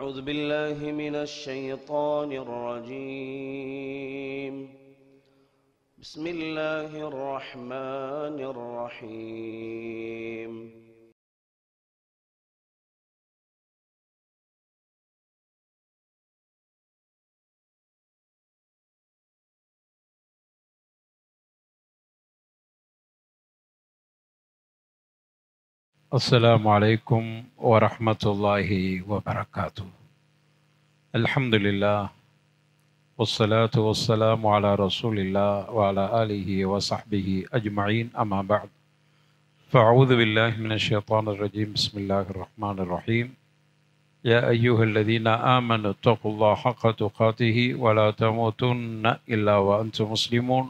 أعوذ بالله من الشيطان الرجيم. بسم الله الرحمن الرحيم. السلام عليكم ورحمة الله وبركاته. الحمد لله والصلاة والسلام على رسول الله وعلى آله وصحبه أجمعين، أما بعد، فأعوذ بالله من الشيطان الرجيم. بسم الله الرحمن الرحيم. يا أيها الذين آمنوا اتقوا الله حق تقاته ولا تموتن إلا وأنتم مسلمون.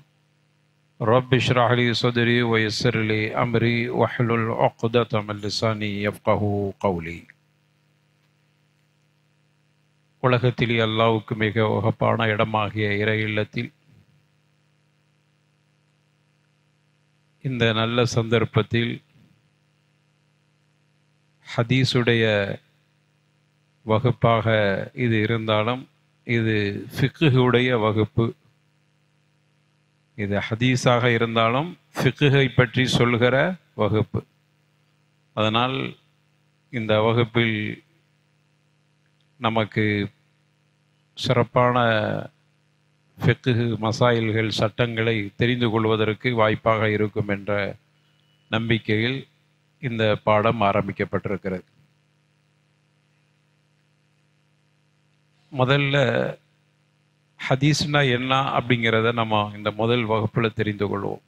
رب اشرح لي صدري ويسر لي أمري واحلل عقدة من لساني يفقهوا قولي. உலகத்திலே அல்லாஹ்வுக்கு மிக உகப்பான இடமாகிய இறை இல்லத்தில் இந்த நல்ல சந்தர்ப்பத்தில் ஹதீஸுடைய வகுப்பாக இது இருந்தாலும் இது ஃபிக்ஹுடைய வகுப்பு. இது ஹதீஸாக இருந்தாலும் ஃபிக்ஹை பற்றி சொல்கிற வகுப்பு. அதனால் இந்த வகுப்பில் நமக்கு சிறப்பான ஃபிக்ஹ் மசாயில்கள், சட்டங்களை தெரிந்து கொள்வதற்கு வாய்ப்பாக இருக்கும் என்ற நம்பிக்கையில் இந்த பாடம் ஆரம்பிக்கப்பட்டிருக்கிறது. முதல்ல ஹதீஸ்னா என்ன அப்படிங்கிறத நம்ம இந்த முதல் வகுப்பில் தெரிந்து கொள்வோம்.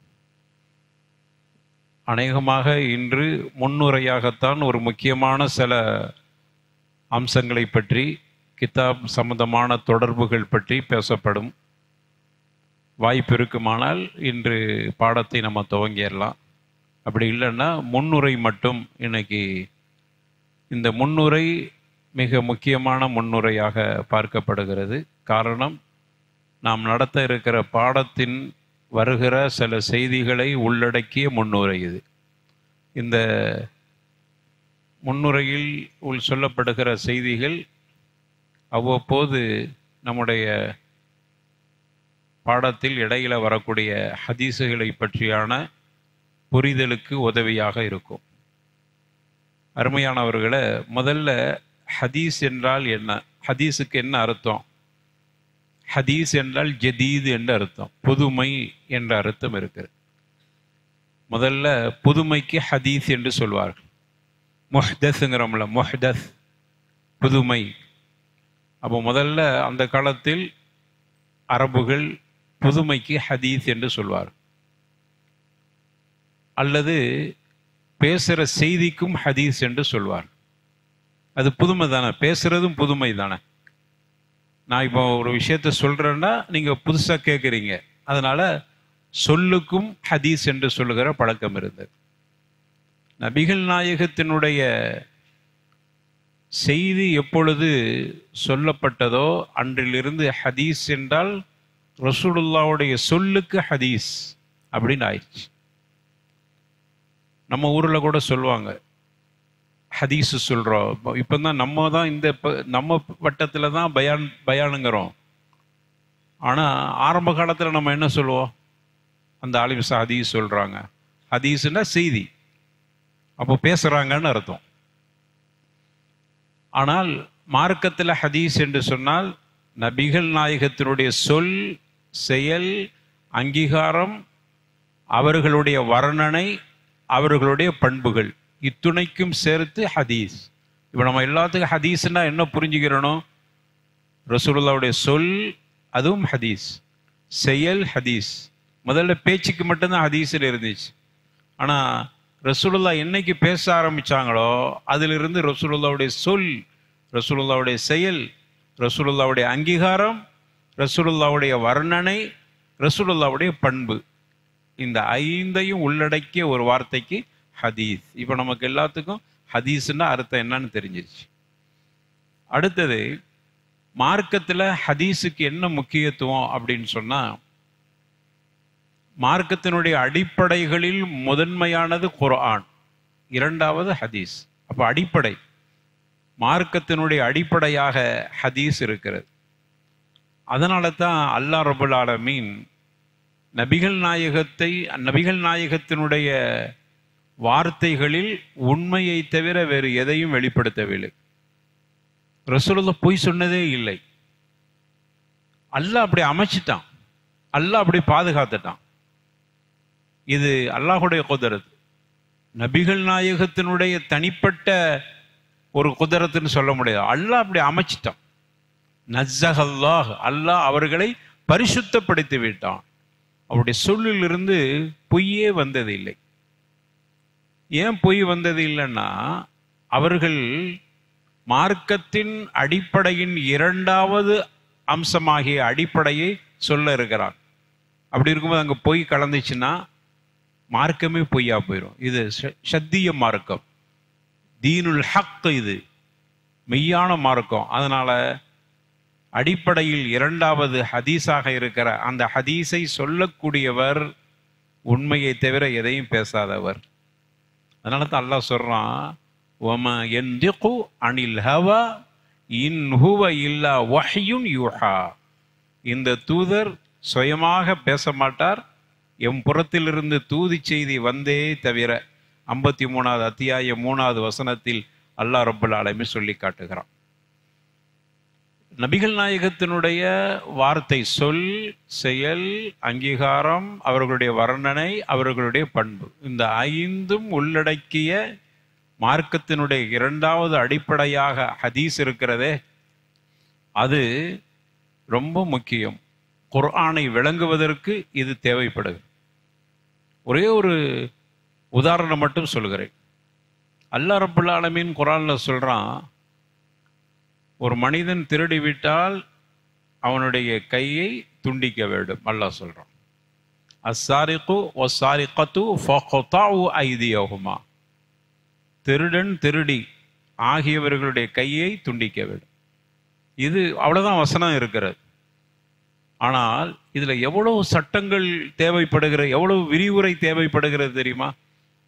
அநேகமாக இன்று முன்னுரையாகத்தான் ஒரு முக்கியமான சில அம்சங்களை பற்றி, கிதாப் சம்பந்தமான தொடர்புகள் பற்றி பேசப்படும். வாய்ப்பு இருக்குமானால் இன்று பாடத்தை நம்ம துவங்கிடலாம். அப்படி இல்லைன்னா முன்னுரை மட்டும் இன்னைக்கு. இந்த முன்னுரை மிக முக்கியமான முன்னுரையாக பார்க்கப்படுகிறது. காரணம், நாம் நடத்த இருக்கிற பாடத்தின் வருகிற சில செய்திகளை உள்ளடக்கிய முன்னுரை இது. இந்த முன்னுரையில் சொல்லப்படுகிற செய்திகள் அவ்வப்போது நம்முடைய பாடத்தில் இடையில வரக்கூடிய ஹதீஸுகளை பற்றியான புரிதலுக்கு உதவியாக இருக்கும். அருமையானவர்களை, முதல்ல ஹதீஸ் என்றால் என்ன? ஹதீஸுக்கு என்ன அர்த்தம்? ஹதீஸ் என்றால் ஜதீத் என்ற அர்த்தம், புதுமை என்ற அர்த்தம் இருக்குது. முதல்ல புதுமைக்கு ஹதீஸ் என்று சொல்வார்கள். முஹ்தஸ்ங்கிறோம்ல, முஹ்தஸ் புதுமை. அப்போ முதல்ல அந்த காலத்தில் அரபுகள் புதுமைக்கு ஹதீஸ் என்று சொல்வார். அல்லது பேசுகிற செய்திக்கும் ஹதீஸ் என்று சொல்வார். அது புதுமை தானே, பேசுறதும் புதுமை தானே. நான் இப்போ ஒரு விஷயத்த சொல்றேன்னா நீங்க புதுசா கேட்குறீங்க, அதனால சொல்லுக்கும் ஹதீஸ் என்று சொல்லுகிற பழக்கம் இருந்தது. நபிகள் நாயகத்தினுடைய செய்தி எப்பொழுது சொல்லப்பட்டதோ அன்றிலிருந்து ஹதீஸ் என்றால் ரசூலுல்லாவுடைய சொல்லுக்கு ஹதீஸ் அப்படின்னு ஆயிடுச்சு. நம்ம ஊர்ல கூட சொல்லுவாங்க, ஹதீஸு சொல்கிறோம். இப்போ தான் நம்ம வட்டத்தில் தான் பயானுங்கிறோம். ஆனால் ஆரம்ப காலத்தில் நம்ம என்ன சொல்லுவோம்? அந்த ஆலிம்ஸ் ஹதீஸ் சொல்கிறாங்க. ஹதீஸுன்னா செய்தி, அப்போ பேசுகிறாங்கன்னு அர்த்தம். ஆனால் மார்க்கத்தில் ஹதீஸ் என்று சொன்னால் நபிகள் நாயகத்தினுடைய சொல், செயல், அங்கீகாரம், அவர்களுடைய வர்ணனை, அவர்களுடைய பண்புகள், இத்துணைக்கும் சேர்த்து ஹதீஸ். இப்போ நம்ம எல்லாத்துக்கும் ஹதீஸ்னா என்ன புரிஞ்சுக்கிறோம்? ரசூலுல்லாவுடைய சொல் அதுவும் ஹதீஸ், செயல் ஹதீஸ். முதல்ல பேச்சுக்கு மட்டும்தான் ஹதீஸில் இருந்துச்சு. ஆனால் ரசூலுல்லா என்னைக்கு பேச ஆரம்பித்தாங்களோ அதிலிருந்து ரசூலுல்லாவுடைய சொல், ரசூலுல்லாவுடைய செயல், ரசூலுல்லாவுடைய அங்கீகாரம், ரசூலுல்லாவுடைய வர்ணனை, ரசூலுல்லாவுடைய பண்பு, இந்த ஐந்தையும் உள்ளடக்கிய ஒரு வார்த்தைக்கு ஹதீஸ். இப்போ நமக்கு எல்லாத்துக்கும் ஹதீஸ்னா அர்த்தம் என்னன்னு தெரிஞ்சிருச்சு. அடுத்தது, மார்க்கத்தில் ஹதீஸுக்கு என்ன முக்கியத்துவம் அப்படின்னு சொன்னால், மார்க்கத்தினுடைய அடிப்படைகளில் முதன்மையானது குர்ஆன், இரண்டாவது ஹதீஸ். அப்போ அடிப்படை மார்க்கத்தினுடைய அடிப்படையாக ஹதீஸ் இருக்கிறது. அதனால தான் அல்லாஹ் ரப்பல் ஆலமீன் நபிகள் நாயகத்தினுடைய வார்த்தைகளில் உண்மையை தவிர வேறு எதையும் வெளிப்படுத்தவில்லை. ரசூலுல்லாஹ் பொய் சொன்னதே இல்லை. அல்லாஹ் அப்படி அமைச்சிட்டான், அல்லாஹ் அப்படி பாதுகாத்துட்டான். இது அல்லாஹுடைய குதரத். நபிகள் நாயகத்தினுடைய தனிப்பட்ட ஒரு குதரத்துன்னு சொல்ல முடியாது. அல்லாஹ் அப்படி அமைச்சிட்டான். நஸ்ஸஹல்லாஹ், அல்லாஹ் அவர்களை பரிசுத்தப்படுத்தி விட்டான். அவருடைய சொல்லிலிருந்து பொய்யே வந்தது இல்லை. ஏன் பொய் வந்தது இல்லைன்னா, அவர்கள் மார்க்கத்தின் அடிப்படையின் இரண்டாவது அம்சமாகிய அடிப்படையை சொல்ல இருக்கிறார். அப்படி இருக்கும்போது அங்கே பொய் கலந்துச்சுன்னா மார்க்கமே பொய்யா போயிடும். இது ஷத்திய மார்க்கம், தீனுல் ஹக், இது மெய்யான மார்க்கம். அதனால அடிப்படையில் இரண்டாவது ஹதீஸாக இருக்கிற அந்த ஹதீஸை சொல்லக்கூடியவர் உண்மையை தவிர எதையும் பேசாதவர். அதனால தான் அல்லாஹ் சொல்றான், வமா யன்திகு அனில் ஹவா இன் ஹுவ இல்லா வஹ்யுன் யூஹா. இந்த தூதர் சுயமாக பேச மாட்டார், எம் புறத்திலிருந்து தூதி செய்தி வந்தே தவிர. 53வது அத்தியாயம் 3வது வசனத்தில் அல்லாஹ் ரப்பல் ஆலமீன் சொல்லி காட்டுகிறான். நபிகள் நாயகத்தினுடைய வார்த்தை, சொல், செயல், அங்கீகாரம், அவர்களுடைய வர்ணனை, அவர்களுடைய பண்பு, இந்த 5ம் உள்ளடக்கிய மார்க்கத்தினுடைய இரண்டாவது அடிப்படையாக ஹதீஸ் இருக்கிறதே, அது ரொம்ப முக்கியம். குர்ஆனை விளங்குவதற்கு இது தேவைப்படுது. ஒரே ஒரு உதாரணம் மட்டும் சொல்கிறேன். அல்லாஹ் ரப்பல் ஆலமீன் குர்ஆன்ல சொல்றான், ஒரு மனிதன் திருடிவிட்டால் அவனுடைய கையை துண்டிக்க வேண்டும். அல்லாஹ் சொல்றான், அஸ்ஸாரிகு வஸ்ஸாரிகத்து ஃபக்தஉ ஐதியஹுமா. திருடன் திருடி ஆகியவர்களுடைய கையை துண்டிக்க வேண்டும். இது அவ்வளவுதான் வசனம் இருக்கிறது. ஆனால் இதுல எவ்வளவு சட்டங்கள் தேவைப்படுகிறது, எவ்வளவு விரிவுரை தேவைப்படுகிறது தெரியுமா?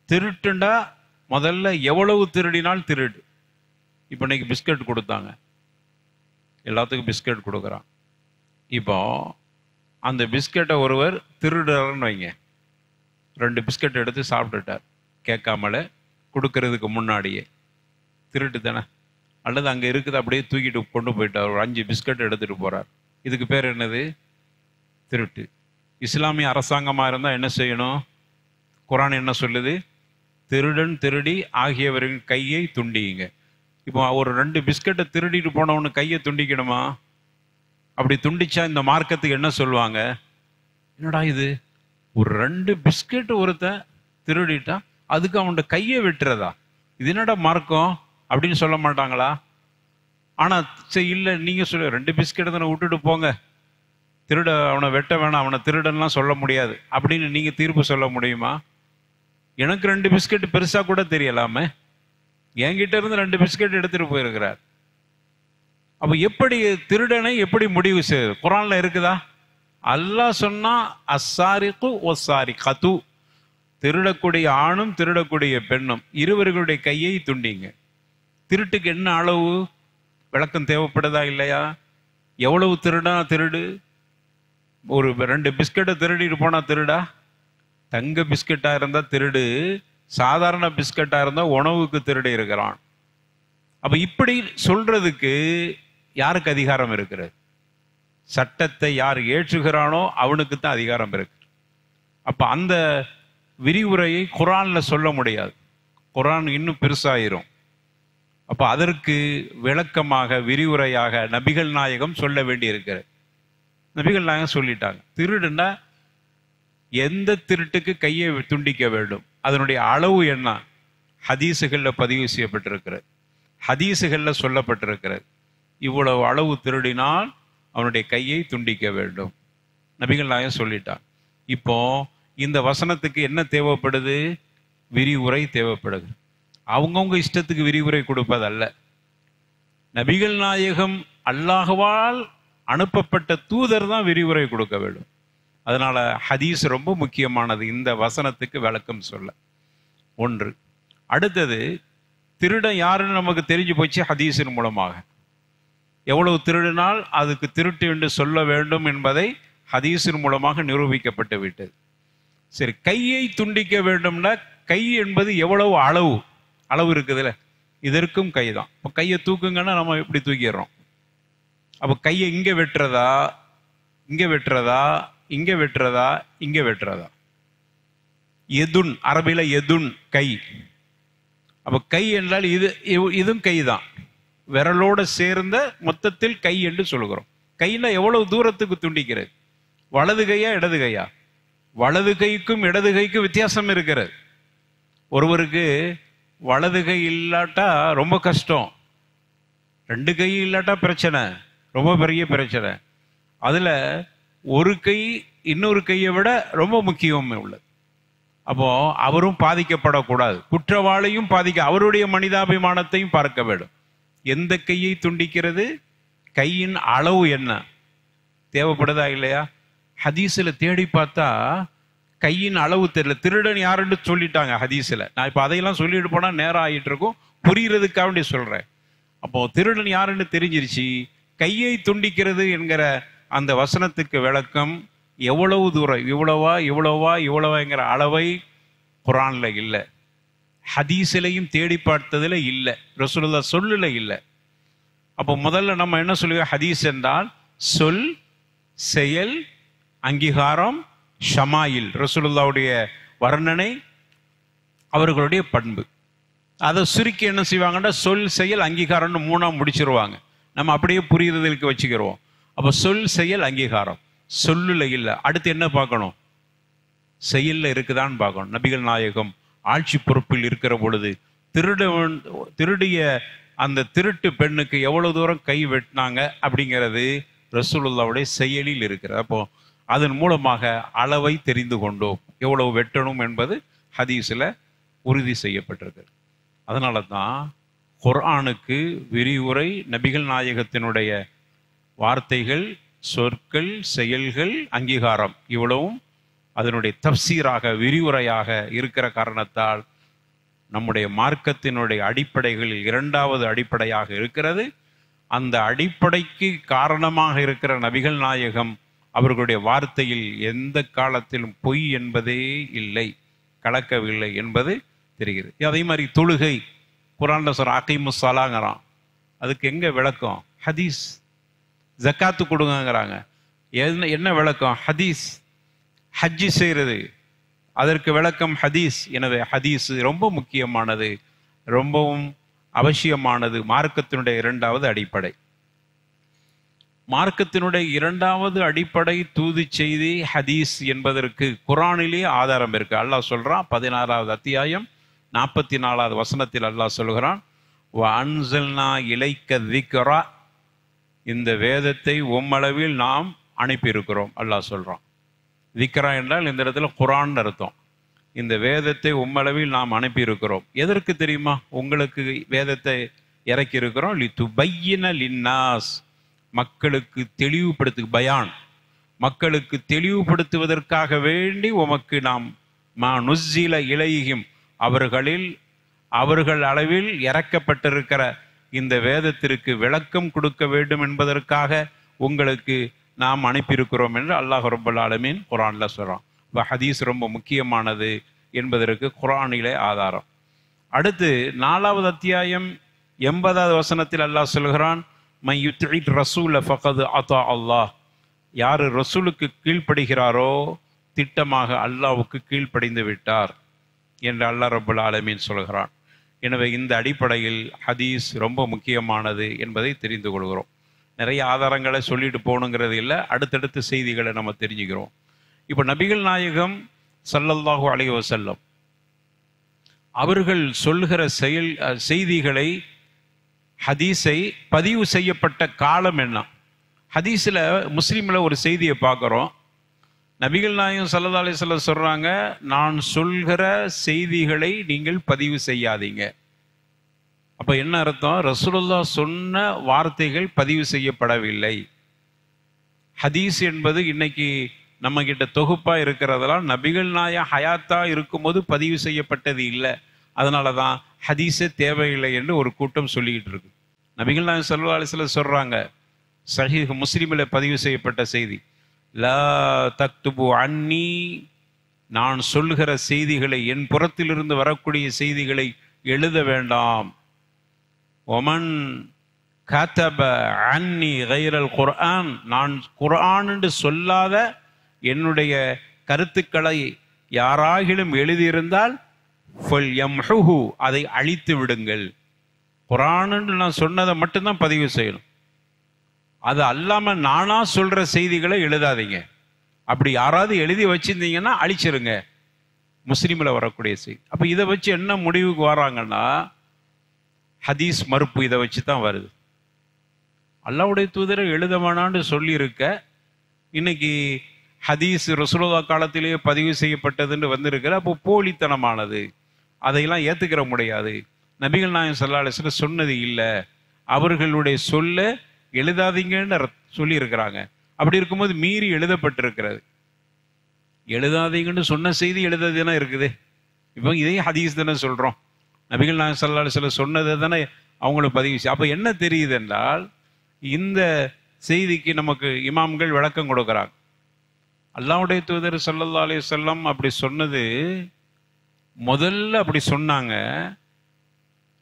திருட்டுண்டா முதல்ல எவ்வளவு திருடினால் திருடு. இப்போ இன்னைக்கு பிஸ்கட் கொடுத்தாங்க, எல்லாத்துக்கும் பிஸ்கட் கொடுக்குறான். இப்போ அந்த பிஸ்கட்டை ஒருவர் திருடுறாருன்னு வைங்க, 2 பிஸ்கட் எடுத்து சாப்பிட்டுட்டார் கேட்காமல, கொடுக்கறதுக்கு முன்னாடியே. திருட்டு தானே? அல்லது அங்கே இருக்குது அப்படியே தூக்கிட்டு கொண்டு போயிட்டார், ஒரு 5 பிஸ்கட் எடுத்துகிட்டு போகிறார். இதுக்கு பேர் என்னது? திருட்டு. இஸ்லாமிய அரசாங்கமாக இருந்தால் என்ன செய்யணும்? குர்ஆன் என்ன சொல்லுது? திருடன் திருடி ஆகியவரின் கையை துண்டியுங்க. இப்போ ஒரு 2 பிஸ்கட்டை திருடிட்டு போனவனு கையை துண்டிக்கணுமா? அப்படி துண்டிச்சா இந்த மார்க்கத்துக்கு என்ன சொல்லுவாங்க? என்னடா இது, ஒரு 2 பிஸ்கட் ஒருத்தன் திருடிட்டா அதுக்கு அவனோட கையை வெட்டுறதா? இது என்னடா மார்க்கம் அப்படின்னு சொல்ல மாட்டாங்களா? ஆனா சரி, இல்லை, நீங்க சொல்ல 2 பிஸ்கெட் தானே, விட்டுட்டு போங்க, திருட அவனை வெட்ட வேணாம், அவனை திருடன்லாம் சொல்ல முடியாது அப்படின்னு நீங்க தீர்ப்பு சொல்ல முடியுமா? எனக்கு 2 பிஸ்கெட் பெருசா கூட தெரியலாமே, என்கிட்ட இருந்து 2 பிஸ்கெட் எடுத்துட்டு போயிருக்கிறார். அப்ப எப்படி திருடனை எப்படி முடிவு செய்யுது? குர்ஆன்ல இருக்குதா? அல்லாஹ் சொன்னா அஸ்ஸாரிகு வஸ்ஸாரிகத்து, திருடக்கூடிய ஆணும் திருடக்கூடிய பெண்ணும் இருவர்களுடைய கையை துண்டிங்க. திருட்டுக்கு என்ன அளவு விளக்கம் தேவைப்படுதா இல்லையா? எவ்வளவு திருடா திருடு? ஒரு 2 பிஸ்கட்டை திருடிட்டு போனா திருடா? தங்க பிஸ்கட்டா இருந்தா திருடு, சாதாரண பிஸ்கட்டா இருந்தா உணவுக்கு திருடி இருக்கிறான். அப்ப இப்படி சொல்றதுக்கு யாருக்கு அதிகாரம் இருக்கிறது? சட்டத்தை யார் ஏற்றுகிறானோ அவனுக்கு தான் அதிகாரம் இருக்கு. அப்ப அந்த விரிவுரையை குர்ஆன்ல சொல்ல முடியாது, குர்ஆன் இன்னும் பெருசாயிரும். அப்ப அதற்கு விளக்கமாக விரிவுரையாக நபிகள் நாயகம் சொல்ல வேண்டி இருக்கிறது. நபிகள் நாயகம் சொல்லிட்டாங்க, திருடுன்னா எந்த திருட்டுக்கு கையை துண்டிக்க வேண்டும், அதனுடைய அளவு என்ன, ஹதீஸுகள்ல பதிவு செய்யப்பட்டிருக்கிறது, ஹதீஸுகள்ல சொல்லப்பட்டிருக்கிறது. இவ்வளவு அளவு திருடினால் அவனுடைய கையை துண்டிக்க வேண்டும், நபிகள் நாயகம் சொல்லிட்டாங்க. இப்போ இந்த வசனத்துக்கு என்ன தேவைப்படுது? விரிவுரை தேவைப்படுது. அவங்கவுங்க இஷ்டத்துக்கு விரிவுரை கொடுப்பதல்ல. நபிகள் நாயகம் அல்லாஹ்வால் அனுப்பப்பட்ட தூதர் தான் விரிவுரை கொடுக்க வேண்டும். அதனால ஹதீஸ் ரொம்ப முக்கியமானது இந்த வசனத்துக்கு விளக்கம் சொல்ல. ஒன்று. அடுத்தது, திருடன் யாருன்னு நமக்கு தெரிஞ்சு போச்சு ஹதீஸின் மூலமாக. எவ்வளவு திருடினால் அதுக்கு திருட்டு என்று சொல்ல வேண்டும் என்பதை ஹதீஸின் மூலமாக நிரூபிக்கப்பட்டு விட்டது. சரி, கையை துண்டிக்க வேண்டும்னா கை என்பது எவ்வளவு அளவு இருக்குதுல்ல, இதற்கும் கை தான். இப்போ கையை தூக்குங்கன்னா நம்ம இப்படி தூக்கிடுறோம். அப்போ கையை இங்கே வெட்டுறதா, இங்கே வெட்டுறதா, இங்கே வெட்டுறதா, இங்கே வெட்டுறதா? எதுன், அரபில எதுன் கை. அப்போ கை என்றால் இதுவும் கை தான், விரலோடு சேர்ந்த மொத்தத்தில் கை என்று சொல்கிறோம். கையில எவ்வளவு தூரத்துக்கு துண்டிக்கிறது? வலது கையா இடது கையா? வலது கைக்கும் இடது கைக்கும் வித்தியாசம் இருக்கிறது. ஒருவருக்கு வலது கை இல்லாட்டா ரொம்ப கஷ்டம், ரெண்டு கை இல்லாட்டா பிரச்சனை, ரொம்ப பெரிய பிரச்சனை. அதுல ஒரு கை இன்னொரு கையை விட ரொம்ப முக்கியம் உள்ளது. அப்போ அவரும் பாதிக்கப்படக்கூடாது, குற்றவாளியும் அவருடைய மனிதாபிமானத்தையும் பார்க்க வேண்டும். எந்த கையை துண்டிக்கிறது, கையின் அளவு என்ன தேவைப்படுதா இல்லையா? ஹதீஸ்ல தேடி பார்த்தா கையின் அளவு தெரியல. திருடன் யாருன்னு சொல்லிட்டாங்க ஹதீஸ்ல. நான் இப்ப அதையெல்லாம் சொல்லிட்டு போனா நேரம் ஆகிட்டு இருக்கும், புரியுறதுக்காக வேண்டி சொல்றேன். அப்போ திருடன் யாருன்னு தெரிஞ்சிருச்சு. கையை துண்டிக்கிறது என்கிற அந்த வசனத்துக்கு விளக்கம் எவ்வளவு தூரம், இவ்வளவா இவ்வளவா இவ்வளவாங்கிற அளவை குரான்ல இல்லை, ஹதீஸ்லையும் தேடி பார்த்ததுல இல்லை, ரசூலுல்லாஹ் சொல்லல இல்லை. அப்போ முதல்ல நம்ம என்ன சொல்லுவோம்? ஹதீஸ் என்றால் சொல், செயல், அங்கீகாரம், ஷமாயில், ரசூலுல்லாஹ்வுடைய வர்ணனை, அவர்களுடைய பண்பு. அதை சுருக்கி என்ன செய்வாங்கன்னா சொல், செயல், அங்கீகாரம்னு மூணா முடிச்சிருவாங்க. நம்ம அப்படியே புரியுறதுக்கு வச்சுக்கிறோம். அப்போ சொல், செயல், அங்கீகாரம். சொல்லுல இல்லை, அடுத்து என்ன பார்க்கணும்? செயல்ல இருக்குதான்னு பார்க்கணும். நபிகள் நாயகம் ஆட்சி பொறுப்பில் இருக்கிற பொழுது திருடிய அந்த திருட்டு பெண்ணுக்கு எவ்வளவு தூரம் கை வெட்டினாங்க அப்படிங்கிறது ரசூலுல்லாஹ்வுடைய செயலில் இருக்கிறது. அப்போ அதன் மூலமாக அளவை தெரிந்து கொண்டோம், எவ்வளவு வெட்டணும் என்பது ஹதீஸில் உறுதி செய்யப்பட்டிருக்கு. அதனால தான் குர்ஆனுக்கு விரிவுரை, நபிகள் நாயகத்தினுடைய வார்த்தைகள், சொற்கள், செயல்கள், அங்கீகாரம் இவ்வளவும் அதனுடைய தப்சீராக, விரிவுரையாக இருக்கிற காரணத்தால் நம்முடைய மார்க்கத்தினுடைய அடிப்படைகளில் இரண்டாவது அடிப்படையாக இருக்கிறது. அந்த அடிப்படைக்கு காரணமாக இருக்கிற நபிகள் நாயகம் அவர்களுடைய வார்த்தையில் எந்த காலத்திலும் பொய் என்பதே இல்லை, கலக்கவில்லை என்பது தெரிகிறது. அதே மாதிரி தொழுகை, குர்ஆன்ல சொல்ற அகீமுஸ் ஸலாங்கிறான், அதுக்கு எங்க விளக்கம்? ஹதீஸ். ஜக்காத்து கொடுங்கங்கிறாங்க, என்ன விளக்கம்? ஹதீஸ். ஹஜ்ஜி செய்கிறது, அதற்கு விளக்கம் ஹதீஸ். எனவே ஹதீஸ் ரொம்ப முக்கியமானது, ரொம்பவும் அவசியமானது, மார்க்கத்தினுடைய இரண்டாவது அடிப்படை. மார்க்கத்தினுடைய இரண்டாவது அடிப்படை தூது செய்தி ஹதீஸ் என்பதற்கு குர்ஆனிலே ஆதாரம் இருக்கு. அல்லாஹ் சொல்றான், 16வது அத்தியாயம் 44வது வசனத்தில் அல்லாஹ் சொல்கிறான், வ அன்ஸல்னா இலைக்க திக்ரா, இந்த வேதத்தை உம்மளவில் நாம் அனுப்பியிருக்கிறோம். அல்லாஹ் சொல்றான். திக்ரா என்றால் இந்த இடத்துல குர்ஆன் அர்த்தம். இந்த வேதத்தை உம்மளவில் நாம் அனுப்பியிருக்கிறோம். எதற்கு தெரியுமா உங்களுக்கு வேதத்தை இறக்கி இருக்கிறோம்? லிதுபய்யின லின்னாஸ், மக்களுக்கு தெளிவுபடுத்து, பயான், மக்களுக்கு தெளிவுபடுத்துவதற்காக வேண்டி உமக்கு நாம் மா நுஸ்ஸில இலைஹிம், அவர்கள் அளவில் இறக்கப்பட்டிருக்கிற இந்த வேதத்திற்கு விளக்கம் கொடுக்க வேண்டும் என்பதற்காக உங்களுக்கு நாம் அனுப்பியிருக்கிறோம் என்று அல்லாஹ் ரப்பல் ஆலமீன் குர்ஆன்ல சொல்றான். இப்போ ஹதீஸ் ரொம்ப முக்கியமானது என்பதற்கு குர்ஆனிலே ஆதாரம். அடுத்து 4வது அத்தியாயம் 80வது வசனத்தில் அல்லாஹ் சொல்கிறான், மை யுத்இர் ரசூல ஃபகத் அத்தா அல்லாஹ், யார் ரசூலுக்கு கீழ்ப்படுகிறாரோ திட்டமாக அல்லாஹ்வுக்கு கீழ்ப்படிந்து விட்டார் என்று அல்லாஹ் ரப்பல் ஆலமீன் சொல்கிறான். எனவே இந்த அடிப்படையில் ஹதீஸ் ரொம்ப முக்கியமானது என்பதை தெரிந்து கொள்கிறோம். நிறைய ஆதாரங்களை சொல்லிட்டு போகணுங்கிறது இல்லை, அடுத்தடுத்த செய்திகளை நம்ம தெரிஞ்சுக்கிறோம். இப்போ நபிகள் நாயகம் ஸல்லல்லாஹு அலைஹி வஸல்லம் அவர்கள் சொல்கிற செய்திகளை, ஹதீஸை பதிவு செய்யப்பட்ட காலம் என்ன? ஹதீஸில் முஸ்லீமில் ஒரு செய்தியை பார்க்குறோம். நபிகள் நாயகம் ஸல்லல்லாஹு அலைஹி வஸல்லம் சொல்கிறாங்க, நான் சொல்கிற செய்திகளை நீங்கள் பதிவு செய்யாதீங்க. அப்போ என்ன அர்த்தம்? ரசூலுல்லாஹ் சொன்ன வார்த்தைகள் பதிவு செய்யப்படவில்லை. ஹதீஸ் என்பது இன்னைக்கு நம்ம கிட்ட தொகுப்பா இருக்கிறதெல்லாம் நபிகள் நாயகம் ஹயாத்தா இருக்கும்போது பதிவு செய்யப்பட்டது இல்லை. அதனால தான் ஹதீஸே தேவையில்லை என்று ஒரு கூட்டம் சொல்லிக்கிட்டு இருக்கு. நபிகள் நாயகம் ஸல்லல்லாஹு அலைஹி வஸல்லம் சொல்றாங்க, சஹீஹ் முஸ்லிமில் பதிவு செய்யப்பட்ட செய்தி, லா தக்துபு அன்னி, நான் சொல்லுகிற செய்திகளை, என் புறத்திலிருந்து வரக்கூடிய செய்திகளை எழுத வேண்டாம். ஒமன் கதப அன்னி கைரல் குர்ஆன், நான் குர்ஆன் என்று சொல்லாத என்னுடைய கருத்துக்களை யாராகிலும் எழுதியிருந்தால் ஃபல் யம்ஹுஹு, அதை அழித்து விடுங்கள். குர்ஆன் என்று நான் சொன்னதை மட்டும்தான் பதிவு செய்யணும். அது அல்லாமல் நானா சொல்ற செய்திகளை எழுதாதீங்க. அப்படி யாராவது எழுதி வச்சிருந்தீங்கன்னா அழிச்சிருங்க. முஸ்லீமில் வரக்கூடிய செய்தி. அப்போ இதை வச்சு என்ன முடிவுக்கு வராங்கன்னா, ஹதீஸ் மறுப்பு இதை வச்சு தான் வருது. அல்லாஹ்வுடைய தூதரை எழுத வேணான்னு சொல்லியிருக்க, இன்னைக்கு ஹதீஸ் ரசூலுல்லாஹ் காலத்திலேயே பதிவு செய்யப்பட்டதுன்னு வந்திருக்கிற, அப்போ போலித்தனமானது, அதையெல்லாம் ஏற்றுக்கிற முடியாது. நபிகள் நாயகம் ஸல்லல்லாஹு அலைஹி வஸல்லம் சொன்னது இல்லை, அவர்களுடைய சொல்ல எழுதாதீங்கன்னு சொல்லியிருக்கிறாங்க. அப்படி இருக்கும்போது மீறி எழுதப்பட்டிருக்கிறது. எழுதாதீங்கன்னு சொன்ன செய்தி எழுதாதுன்னா இருக்குது. இப்போ இதே ஹதீஸ் தானே சொல்கிறோம். நபிகள் நாயகம் ஸல்லல்லாஹு அலைஹி வஸல்லம் சொன்னதை தானே அவங்களுக்கு பதிவு செய்ய. அப்போ என்ன தெரியுது என்றால், இந்த செய்திக்கு நமக்கு இமாம்கள் விளக்கம் கொடுக்குறாங்க. அல்லாஹ்வுடைய தூதர் ஸல்லல்லாஹு அலைஹி வஸல்லம் அப்படி சொன்னது முதல்ல அப்படி சொன்னாங்க.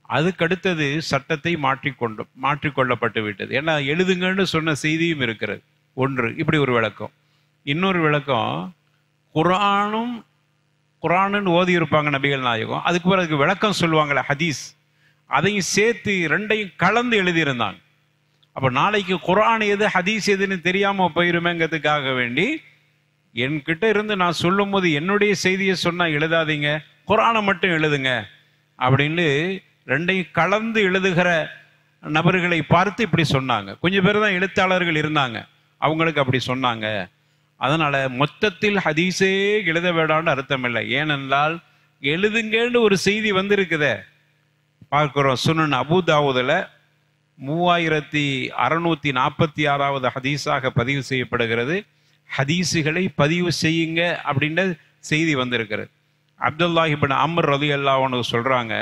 அதுக்கடுத்தது சட்டத்தை மாற்றிக்கொள்ளப்பட்டு விட்டது. ஏன்னா எழுதுங்கன்னு சொன்ன செய்தியும் இருக்கிறது. ஒன்று இப்படி ஒரு விளக்கம். இன்னொரு விளக்கம், குர்ஆனுன்னு ஓதி இருப்பாங்க நபிகள் நாயகம், அதுக்கு பிறகு விளக்கம் சொல்லுவாங்களே ஹதீஸ், அதையும் சேர்த்து ரெண்டையும் கலந்து எழுதியிருந்தாங்க. அப்போ நாளைக்கு குர்ஆன் எது ஹதீஸ் எதுன்னு தெரியாமல் போயிருமேங்கிறதுக்காக வேண்டி என்கிட்ட இருந்து நான் சொல்லும் போது என்னுடைய செய்தியை சொன்னால் எழுதாதீங்க, குர்ஆனை மட்டும் எழுதுங்க அப்படின்னு ரெண்டையும் கலந்து எழுதுகிற நபர்களை பார்த்து இப்படி சொன்னாங்க. கொஞ்சம் பேர் தான் எழுத்தாளர்கள் இருந்தாங்க, அவங்களுக்கு அப்படி சொன்னாங்க. அதனால மொத்தத்தில் ஹதீஸே எழுத வேண்டாம்னு அர்த்தம் இல்லை. ஏனென்றால் எழுதுங்கன்னு ஒரு செய்தி வந்திருக்குதே பார்க்கிறோம். சுனன் அபூ தாவூதுல 3646வது ஹதீஸாக பதிவு செய்யப்படுகிறது. ஹதீஸுகளை பதிவு செய்யுங்க அப்படின்ற செய்தி வந்திருக்கிறது. அப்துல்லாஹ் இப்னு அம்ர் ரலியல்லாஹு அன்ஹு சொல்றாங்க,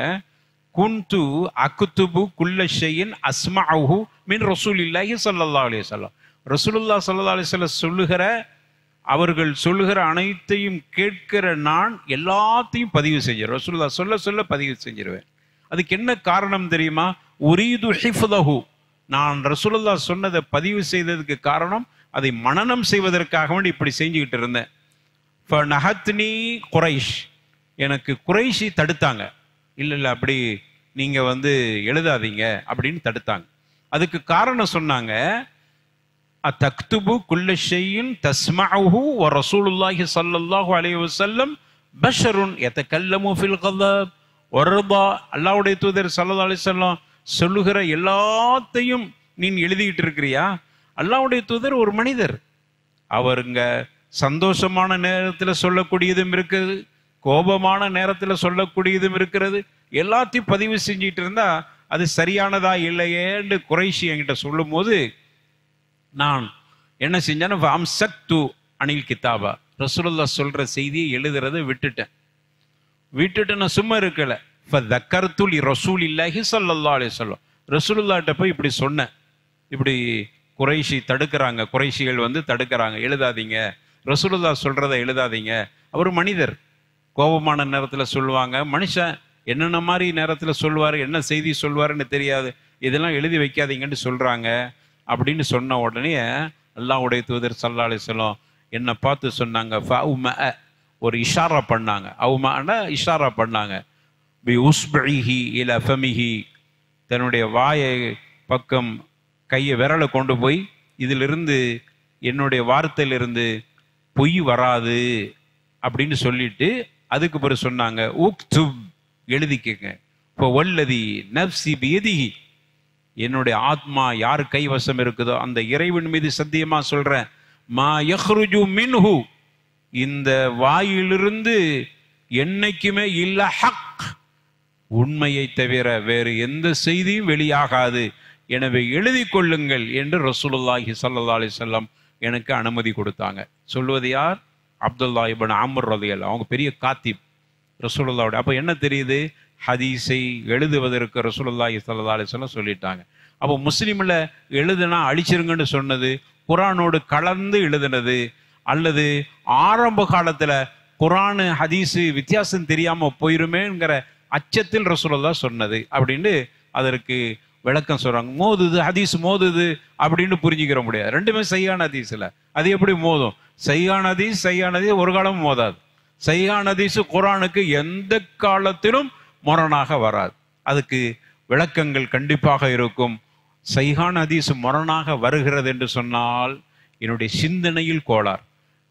குன்து அக்துபு குல்ல ஷைஇன் அஸ்மஉஹு மின் ரசூலில்லாஹி ஸல்லல்லாஹு அலைஹி வஸல்லம். ரசூலுல்லாஹ் ஸல்லல்லாஹு அலைஹி வஸல்லம் அவர்கள் சொல்லுகிற அனைத்தையும் கேட்கிற நான் எல்லாத்தையும் பதிவு செஞ்சிருவேன். ரசூலுல்லாஹ் சொல்ல பதிவு செஞ்சிருவேன். அதுக்கு என்ன காரணம் தெரியுமா? உரீது ஹிஃப்தஹு, நான் ரசூலுல்லாஹ் சொன்னதை பதிவு செய்ததுக்கு காரணம் அதை மனனம் செய்வதற்காக வேண்டி இப்படி செஞ்சுக்கிட்டு இருந்தேன். ஃபநஹத்னி குரைஷ், எனக்கு குரைஷி தடுத்தாங்க. இல்லை அப்படி நீங்கள் எழுதாதீங்க அப்படின்னு தடுத்தாங்க. அதுக்கு காரணம் சொன்னாங்க, அத்தக்துபு குல்ல ஷைஇன் தஸ்மஉஹு வ ரசூலுல்லாஹி ஸல்லல்லாஹு அலைஹி வஸல்லம் பஷருன் யதகல்லமு ஃபில் கதப் வர்தா. அல்லாஹ்வுடைய தூதர் ஸல்லல்லாஹு அலைஹி வஸல்லம் சொல்லுகிற எல்லாத்தையும் நீ எழுதிக்கிட்டு இருக்கிறியா? அல்லாஹ்வுடைய தூதர் ஒரு மனிதர், அவருங்க சந்தோஷமான நேரத்தில் சொல்லக்கூடியதும் இருக்குது, கோபமான நேரத்தில் சொல்லக்கூடியதும் இருக்கிறது. எல்லாத்தையும் பதிவு செஞ்சுட்டு இருந்தா அது சரியானதா இல்லையேன்னு குறைஷி என்கிட்ட சொல்லும் போது நான் என்ன செஞ்சேன்னா, அம்சக்து அனில் கிதாபா, ரசூலுல்லாஹ் சொல்ற செய்தியை எழுதுறதை விட்டுட்டு நான் சும்மா இருக்கல. ஃபதக்கர்துல் ரசூலில்லாஹி ஸல்லல்லாஹு அலைஹி வஸல்லம், ரசூலுல்லாஹ்ட்ட போய் இப்படி சொன்னேன், இப்படி குறைஷி தடுக்கிறாங்க, குறைஷிகள் தடுக்கிறாங்க, எழுதாதீங்க, ரசூலுல்லாஹ் சொல்றதை எழுதாதீங்க. அவர் மனிதர், கோபமான நேரத்தில் சொல்லுவாங்க, மனுஷன் என்னென்ன மாதிரி நேரத்தில் சொல்லுவார், என்ன செய்தி சொல்வாருன்னு தெரியாது, இதெல்லாம் எழுதி வைக்காதீங்கன்னு சொல்றாங்க அப்படின்னு சொன்ன உடனே அல்லாஹ்வுடைய தூதர் ஸல்லல்லாஹு அலைஹி வஸல்லம் என்னை பார்த்து சொன்னாங்க, ஒரு இஷாரா பண்ணாங்க. அவுமானா இஷாரா பண்ணாங்க. பி உஸ்பிஹி இலா ஃபமிஹி, தன்னுடைய வாயை பக்கம் கையை விரலை கொண்டு போய் இதிலிருந்து என்னுடைய வார்த்தையிலிருந்து பொய் வராது அப்படின்னு சொல்லிட்டு அதுக்கு பிறகு சொன்னாங்க, உக்துப், எழுதிக்கங்க. இப்போ வல்லதி நஃப்ஸி பியதிஹி, என்னுடைய ஆத்மா யார் கைவசம் இருக்குதோ அந்த இறைவன் மீது சத்தியமா சொல்றேன், மா யஹ்ருஜு மின்ஹு, இந்த வாயிலிருந்து என்னைக்குமே இல்ல ஹக், உண்மையை தவிர வேறு எந்த செய்தியும் வெளியாகாது, எனவே எழுதி கொள்ளுங்கள் என்று ரசூலுல்லாஹி ஸல்லல்லாஹு அலைஹி வஸல்லம் எனக்கு அனுமதி கொடுத்தாங்க. சொல்வது யார்? அப்துல்லாஹ் இப்னு அம்ர் ரலியல்லாஹு, அவங்க பெரிய காத்திப் ரசூலுல்லாஹ்வுடைய. அப்போ என்ன தெரியுது? ஹதீஸை எழுதுவதற்கு ரசூலுல்லாஹி ஸல்லல்லாஹு அலைஹி வஸல்லம் சொல்லிட்டாங்க. அப்போ முஸ்லீமில் எழுதுனா அழிச்சிருங்கன்னு சொன்னது, குரானோடு கலந்து எழுதுனது, அல்லது ஆரம்ப காலத்தில் குரானு ஹதீஸு வித்தியாசம் தெரியாமல் போயிருமேங்கிற அச்சத்தில் ரசூலுல்லாஹ் சொன்னது அப்படின்னு அதற்கு விளக்கம் சொல்கிறாங்க. மோதுது ஹதீஸ் மோதுது அப்படின்னு புரிஞ்சுக்கிற முடியாது. ரெண்டுமே சையான ஹதீஸில் அது எப்படி மோதும்? சையான ஹதீஸ் ஒரு காலமும் மோதாது. சையான ஹதீஸ் குரானுக்கு எந்த காலத்திலும் முரணாக வராது. அதுக்கு விளக்கங்கள் கண்டிப்பாக இருக்கும். சையான ஹதீஸ் முரணாக வருகிறது என்று சொன்னால் என்னுடைய சிந்தனையில் கோளாறு,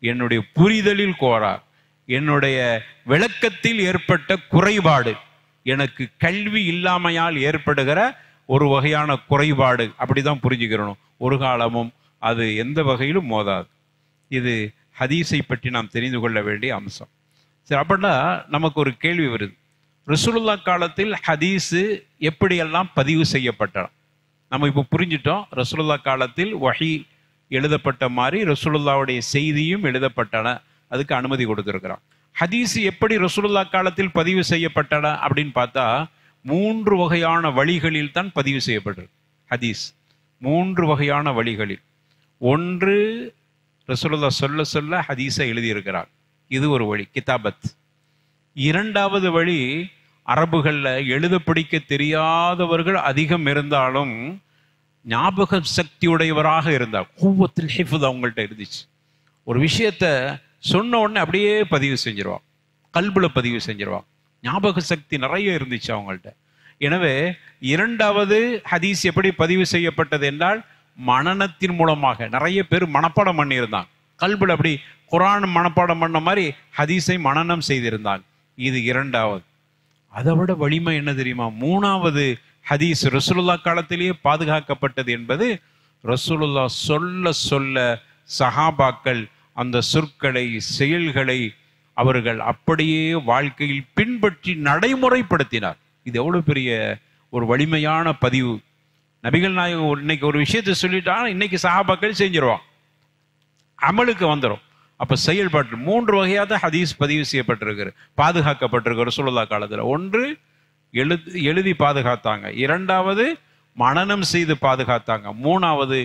என்னுடைய புரிதலில் கோளாறு, என்னுடைய விளக்கத்தில் ஏற்பட்ட குறைபாடு, எனக்கு கல்வி இல்லாமையால் ஏற்படுகிற ஒரு வகையான குறைபாடு, அப்படிதான் புரிஞ்சுக்கிறணும். ஒரு காலமும் அது எந்த வகையிலும் மோதாது. இது ஹதீஸை பற்றி நாம் தெரிந்து கொள்ள வேண்டிய அம்சம். சரி, அப்படின்னா நமக்கு ஒரு கேள்வி வருது. ரசூலுல்லாஹ் காலத்தில் ஹதீஸு எப்படியெல்லாம் பதிவு செய்யப்பட்டன? நம்ம இப்போ புரிஞ்சிட்டோம். ரசூலுல்லாஹ் காலத்தில் வஹி எழுதப்பட்ட மாதிரி ரசூலுல்லாஹ்வுடைய செய்தியும் எழுதப்பட்டன, அதுக்கு அனுமதி கொடுத்துருக்கிறான். ஹதீஸ் எப்படி ரசூலுல்லாஹ் காலத்தில் பதிவு செய்யப்பட்டன அப்படின்னு பார்த்தா 3 வகையான வழிகளில் தான் பதிவு செய்யப்பட்டிருக்கு. ஹதீஸ் 3 வகையான வழிகளில். ஒன்று, ரசூலுல்லாஹ் சொல்ல சொல்ல ஹதீஸை எழுதியிருக்கிறார், இது ஒரு வழி, கிதாபத். இரண்டாவது வழி, அரபுகளில் எழுத படிக்க தெரியாதவர்கள் அதிகம் இருந்தாலும் ஞாபக சக்தியுடையவராக இருந்தார், கூவத்தில் ஹிஃப்து அவங்கள்ட்ட இருந்துச்சு. ஒரு விஷயத்த சொன்ன உடனே அப்படியே பதிவு செஞ்சிருவான், கல்புல பதிவு செஞ்சிருவான், ஞாபக சக்தி நிறைய இருந்துச்சு அவங்கள்ட்ட. எனவே இரண்டாவது ஹதீஸ் எப்படி பதிவு செய்யப்பட்டது என்றால் மனனத்தின் மூலமாக. நிறைய பேர் மனப்பாடம் பண்ணியிருந்தாங்க, கல்புல அப்படி குரான் மனப்பாடம் பண்ண மாதிரி ஹதீஸை மனனம் செய்திருந்தாங்க. இது இரண்டாவது. அதை விட வலிமை என்ன தெரியுமா? மூணாவது ஹதீஸ் ரசூலுல்லாஹ் காலத்திலேயே பாதுகாக்கப்பட்டது என்பது, ரசூலுல்லாஹ் சொல்ல சொல்ல சஹாபாக்கள் அந்த சொற்களை, செயல்களை அவர்கள் அப்படியே வாழ்க்கையில் பின்பற்றி நடைமுறைப்படுத்தினார். இது எவ்வளவு பெரிய ஒரு வலிமையான பதிவு. நபிகள் நாயகம் இன்னைக்கு ஒரு விஷயத்தை சொல்லிட்டாங்க, இன்னைக்கு சஹாபாக்கள் செஞ்சிருவான், அமலுக்கு வந்துடும். அப்ப செயல்பாட்டு 3 வகையாக ஹதீஸ் பதிவு செய்யப்பட்டிருக்கு, பாதுகாக்கப்பட்டிருக்கு ரசூலுல்லாஹ் காலத்துல. ஒன்று, எழுதி பாதுகாத்தாங்க. இரண்டாவது, மனனம் செய்து பாதுகாத்தாங்க. மூணாவது,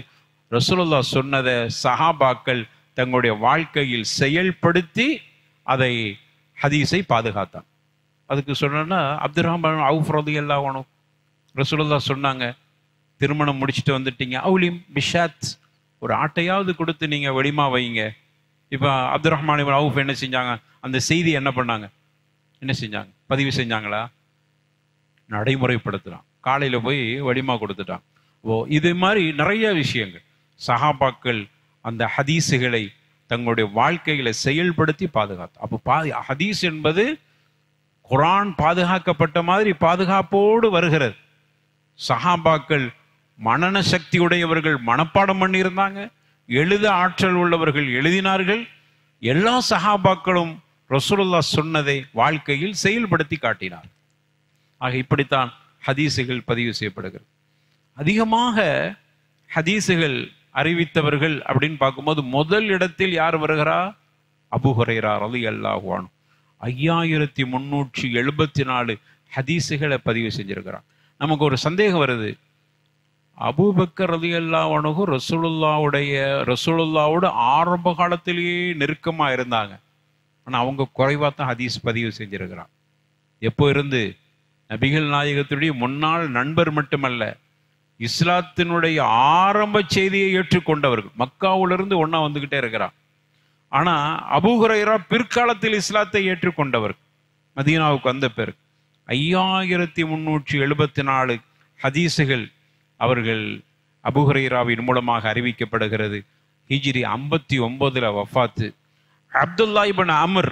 ரசூலுல்லாஹ் சொன்னதை சஹாபாக்கள் தங்களுடைய வாழ்க்கையில் செயல்படுத்தி அதை ஹதீஸை பாதுகாத்தாங்க. அதுக்கு சொன்னா அப்துல் ரஹ்மான் அவுஃப் ரலியல்லாஹு அன்ஹு, ரசூலுல்லாஹ் சொன்னாங்க, திருமணம் முடிச்சுட்டு வந்துட்டீங்க, அவுலிம் பிஷாத், ஒரு ஆட்டையாவது கொடுத்து நீங்க வெளிமா வைங்க. இப்போ அப்துல் ரஹ்மான் இப்னு அவுஃப் என்ன செஞ்சாங்க? அந்த செய்தி என்ன பண்ணாங்க? என்ன செஞ்சாங்க? பதிவு செஞ்சாங்களா? நடைமுறைப்படுத்துறான். காலையில் போய் வலிமா கொடுத்துட்டான். இது மாதிரி நிறைய விஷயங்கள் சஹாபாக்கள் அந்த ஹதீஸுகளை தங்களுடைய வாழ்க்கையில செயல்படுத்தி பாதுகாத்து. அப்போ ஹதீஸ் என்பது குரான் பாதுகாக்கப்பட்ட மாதிரி பாதுகாப்போடு வருகிறது. சஹாபாக்கள் மனன சக்தி உடையவர்கள், மனப்பாடம் பண்ணியிருந்தாங்க, எழுத ஆற்றல் உள்ளவர்கள் எழுதினார்கள். எல்லா சஹாபாக்களும் ரசூலுல்லாஹ் சொன்னதை வாழ்க்கையில் செயல்படுத்தி காட்டினார். ஆக இப்படித்தான் ஹதீஸுகள் பதிவு செய்யப்படுகிறது. அதிகமாக ஹதீஸுகள் அறிவித்தவர்கள் அப்படின்னு பார்க்கும்போது முதல் இடத்தில் யார் வருகிறா? அபூ ஹுரைரா ரலியல்லாஹு அன்ஹு 5374 ஹதீஸுகளை பதிவு செஞ்சிருக்கிறார். நமக்கு ஒரு சந்தேகம் வருது, அபூபக்கர் ரலியல்லாஹு அன்ஹு ரசூலுல்லாஹ்வோட ஆரம்ப காலத்திலேயே நெருக்கமா இருந்தாங்க, ஆனா அவங்க குறைவா தான் ஹதீஸ் பதிவு செஞ்சிருக்கிறான். எப்போ இருந்து? நபிகள் நாயகத்துடைய முன்னாள் நண்பர் மட்டுமல்ல, இஸ்லாத்தினுடைய ஆரம்ப செய்தியை ஏற்றுக்கொண்டவர்கள். மக்காவிலிருந்து ஒன்னா வந்துகிட்டே இருக்கிறான். ஆனா அபூ ஹுரைரா பிற்காலத்தில் இஸ்லாத்தை ஏற்றுக்கொண்டவர், மதீனாவுக்கு வந்த பிறகு 5374 ஹதீஸுகள் அவர்கள் அபூ ஹுரைராவின் மூலமாக அறிவிக்கப்படுகிறது. ஹிஜ்ரி 59 வஃபாத்து. அப்துல்லாஹ் இப்னு அம்ர்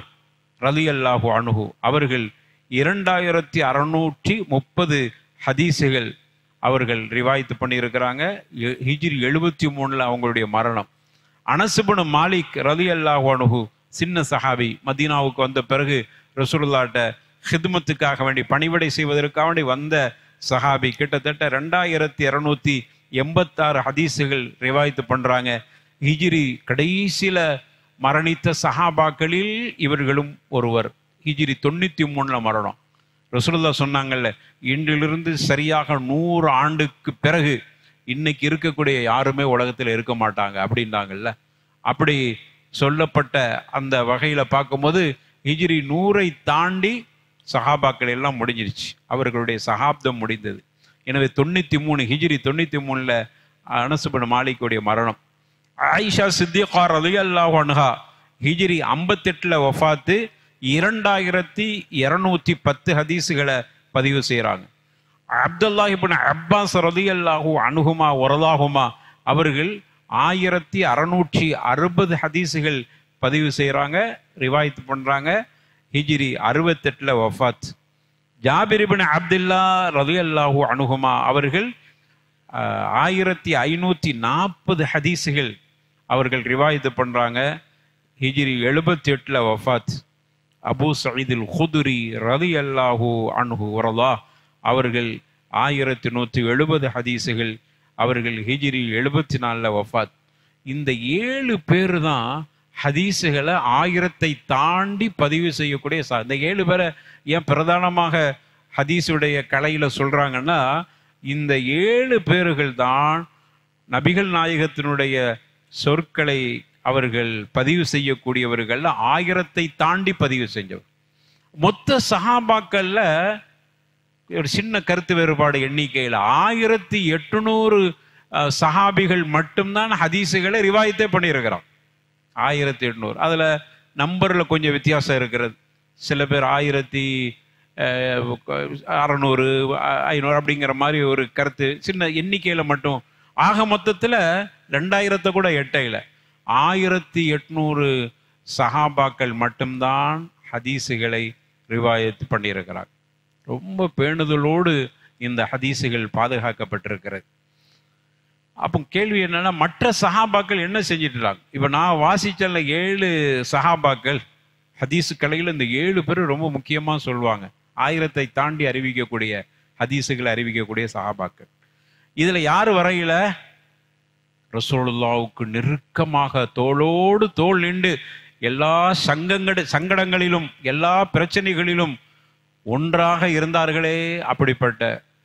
ரலியல்லாஹு அன்ஹு அவர்கள் 2630 ஹதீஸுகள் அவர்கள் ரிவாயத்து பண்ணியிருக்கிறாங்க. ஹிஜ்ரி 73 அவங்களுடைய மரணம். அனஸ் இப்னு மாலிக் ரலியல்லாஹு அன்ஹு சின்ன சஹாபி, மதீனாவுக்கு வந்த பிறகு ரசூலுல்லாஹ்ட்ட ஹித்மத்துக்காக வேண்டி, பணிவிடை செய்வதற்காக வேண்டி வந்த சஹாபி. கிட்டத்தட்ட 2286 ஹதீஸுகள் ரிவாயத்து பண்றாங்க. ஹிஜ்ரி கடைசியில மரணித்த சஹாபாக்களில் இவர்களும் ஒருவர். ஹிஜ்ரி 93 மரணம். ரசூலுல்லாஹ் சொன்னாங்கல்ல, இன்றிலிருந்து சரியாக 100 ஆண்டுக்கு பிறகு இன்னைக்கு இருக்கக்கூடிய யாருமே உலகத்தில் இருக்க மாட்டாங்க அப்படின்னாங்கல்ல. அப்படி சொல்லப்பட்ட அந்த வகையில் பார்க்கும்போது ஹிஜ்ரி 100 தாண்டி சஹாபாக்கள் எல்லாம் முடிஞ்சிருச்சு, அவர்களுடைய சகாப்தம் முடிந்தது. எனவே 93 ஹிஜ்ரி 93 அனஸ் பின் மாலிக்குடைய மரணம். ஆயிஷா சித்திகா ரலியல்லாஹு அன்ஹா ஹிஜ்ரி 58 வஃபாத்து, 2210 ஹதீஸுகளை பதிவு செய்கிறாங்க. அப்துல்லாஹ் இப்னு அப்பாஸ் ரலியல்லாஹு அன்ஹுமா வரலாஹுமா அவர்கள் 1660 ஹதீஸுகள் பதிவு செய்கிறாங்க, ரிவாயத்து பண்ணுறாங்க. ஹிஜ்ரி 68 வஃபாத். ஜாபிர் இப்னு அப்துல்லா ரலியல்லாஹு அன்ஹுமா அவர்கள் 1540 ஹதீஸுகள் அவர்கள் ரிவாயத்து பண்ணுறாங்க. ஹிஜ்ரி 78 வஃபாத். அபூ சயீதுல் குத்ரி ரலியல்லாஹு அன்ஹு வரலாஹ் அவர்கள் 1170 ஹதீஸுகள் அவர்கள் ஹிஜ்ரி 74 வஃபாத். இந்த 7 பேர் தான் ஹதீஸுகளை 1000 தாண்டி பதிவு செய்யக்கூடிய இந்த 7 பேரை ஏன் பிரதானமாக ஹதீஸுடைய கலையில் சொல்கிறாங்கன்னா, இந்த 7 பேர்கள் தான் நபிகள் நாயகத்தினுடைய சொற்களை அவர்கள் பதிவு செய்யக்கூடியவர்கள், 1000 தாண்டி பதிவு செஞ்சவர். மொத்த சஹாபாக்கள்ல ஒரு சின்ன கருத்து வேறுபாடு எண்ணிக்கையில் 1800 சஹாபிகள் மட்டும்தான் ஹதீஸுகளை ரிவாயத்தே பண்ணியிருக்கிறான். 1800. அதில் நம்பரில் கொஞ்சம் வித்தியாசம் இருக்கிறது. சில பேர் 1600 500 அப்படிங்கிற மாதிரி ஒரு கருத்து சின்ன எண்ணிக்கையில் மட்டும். ஆக மொத்தத்தில் 2000 கூட எட்டையில் 1800 சஹாபாக்கள் மட்டும்தான் ஹதீஸுகளை ரிவாயத்து பண்ணியிருக்கிறார். ரொம்ப பேணுதலோடு இந்த ஹதீஸுகள் பாதுகாக்கப்பட்டிருக்கிறது. அப்போ கேள்வி என்னன்னா, மற்ற சஹாபாக்கள் என்ன செஞ்சிட்டாங்க? இப்போ நான் வாசிச்சல 7 சஹாபாக்கள் ஹதீஸு கலையில் இந்த 7 பேர் ரொம்ப முக்கியமாக சொல்லுவாங்க. 1000 தாண்டி அறிவிக்கக்கூடிய ஹதீஸுகளை அறிவிக்கக்கூடிய சஹாபாக்கள். இதில் யார் வரையில ரசூலுல்லாஹ்வுக்கு நெருக்கமாக தோளோடு தோள் நின்று எல்லா சங்கடங்களிலும் எல்லா பிரச்சனைகளிலும் ஒன்றாக இருந்தார்களே, அப்படிப்பட்ட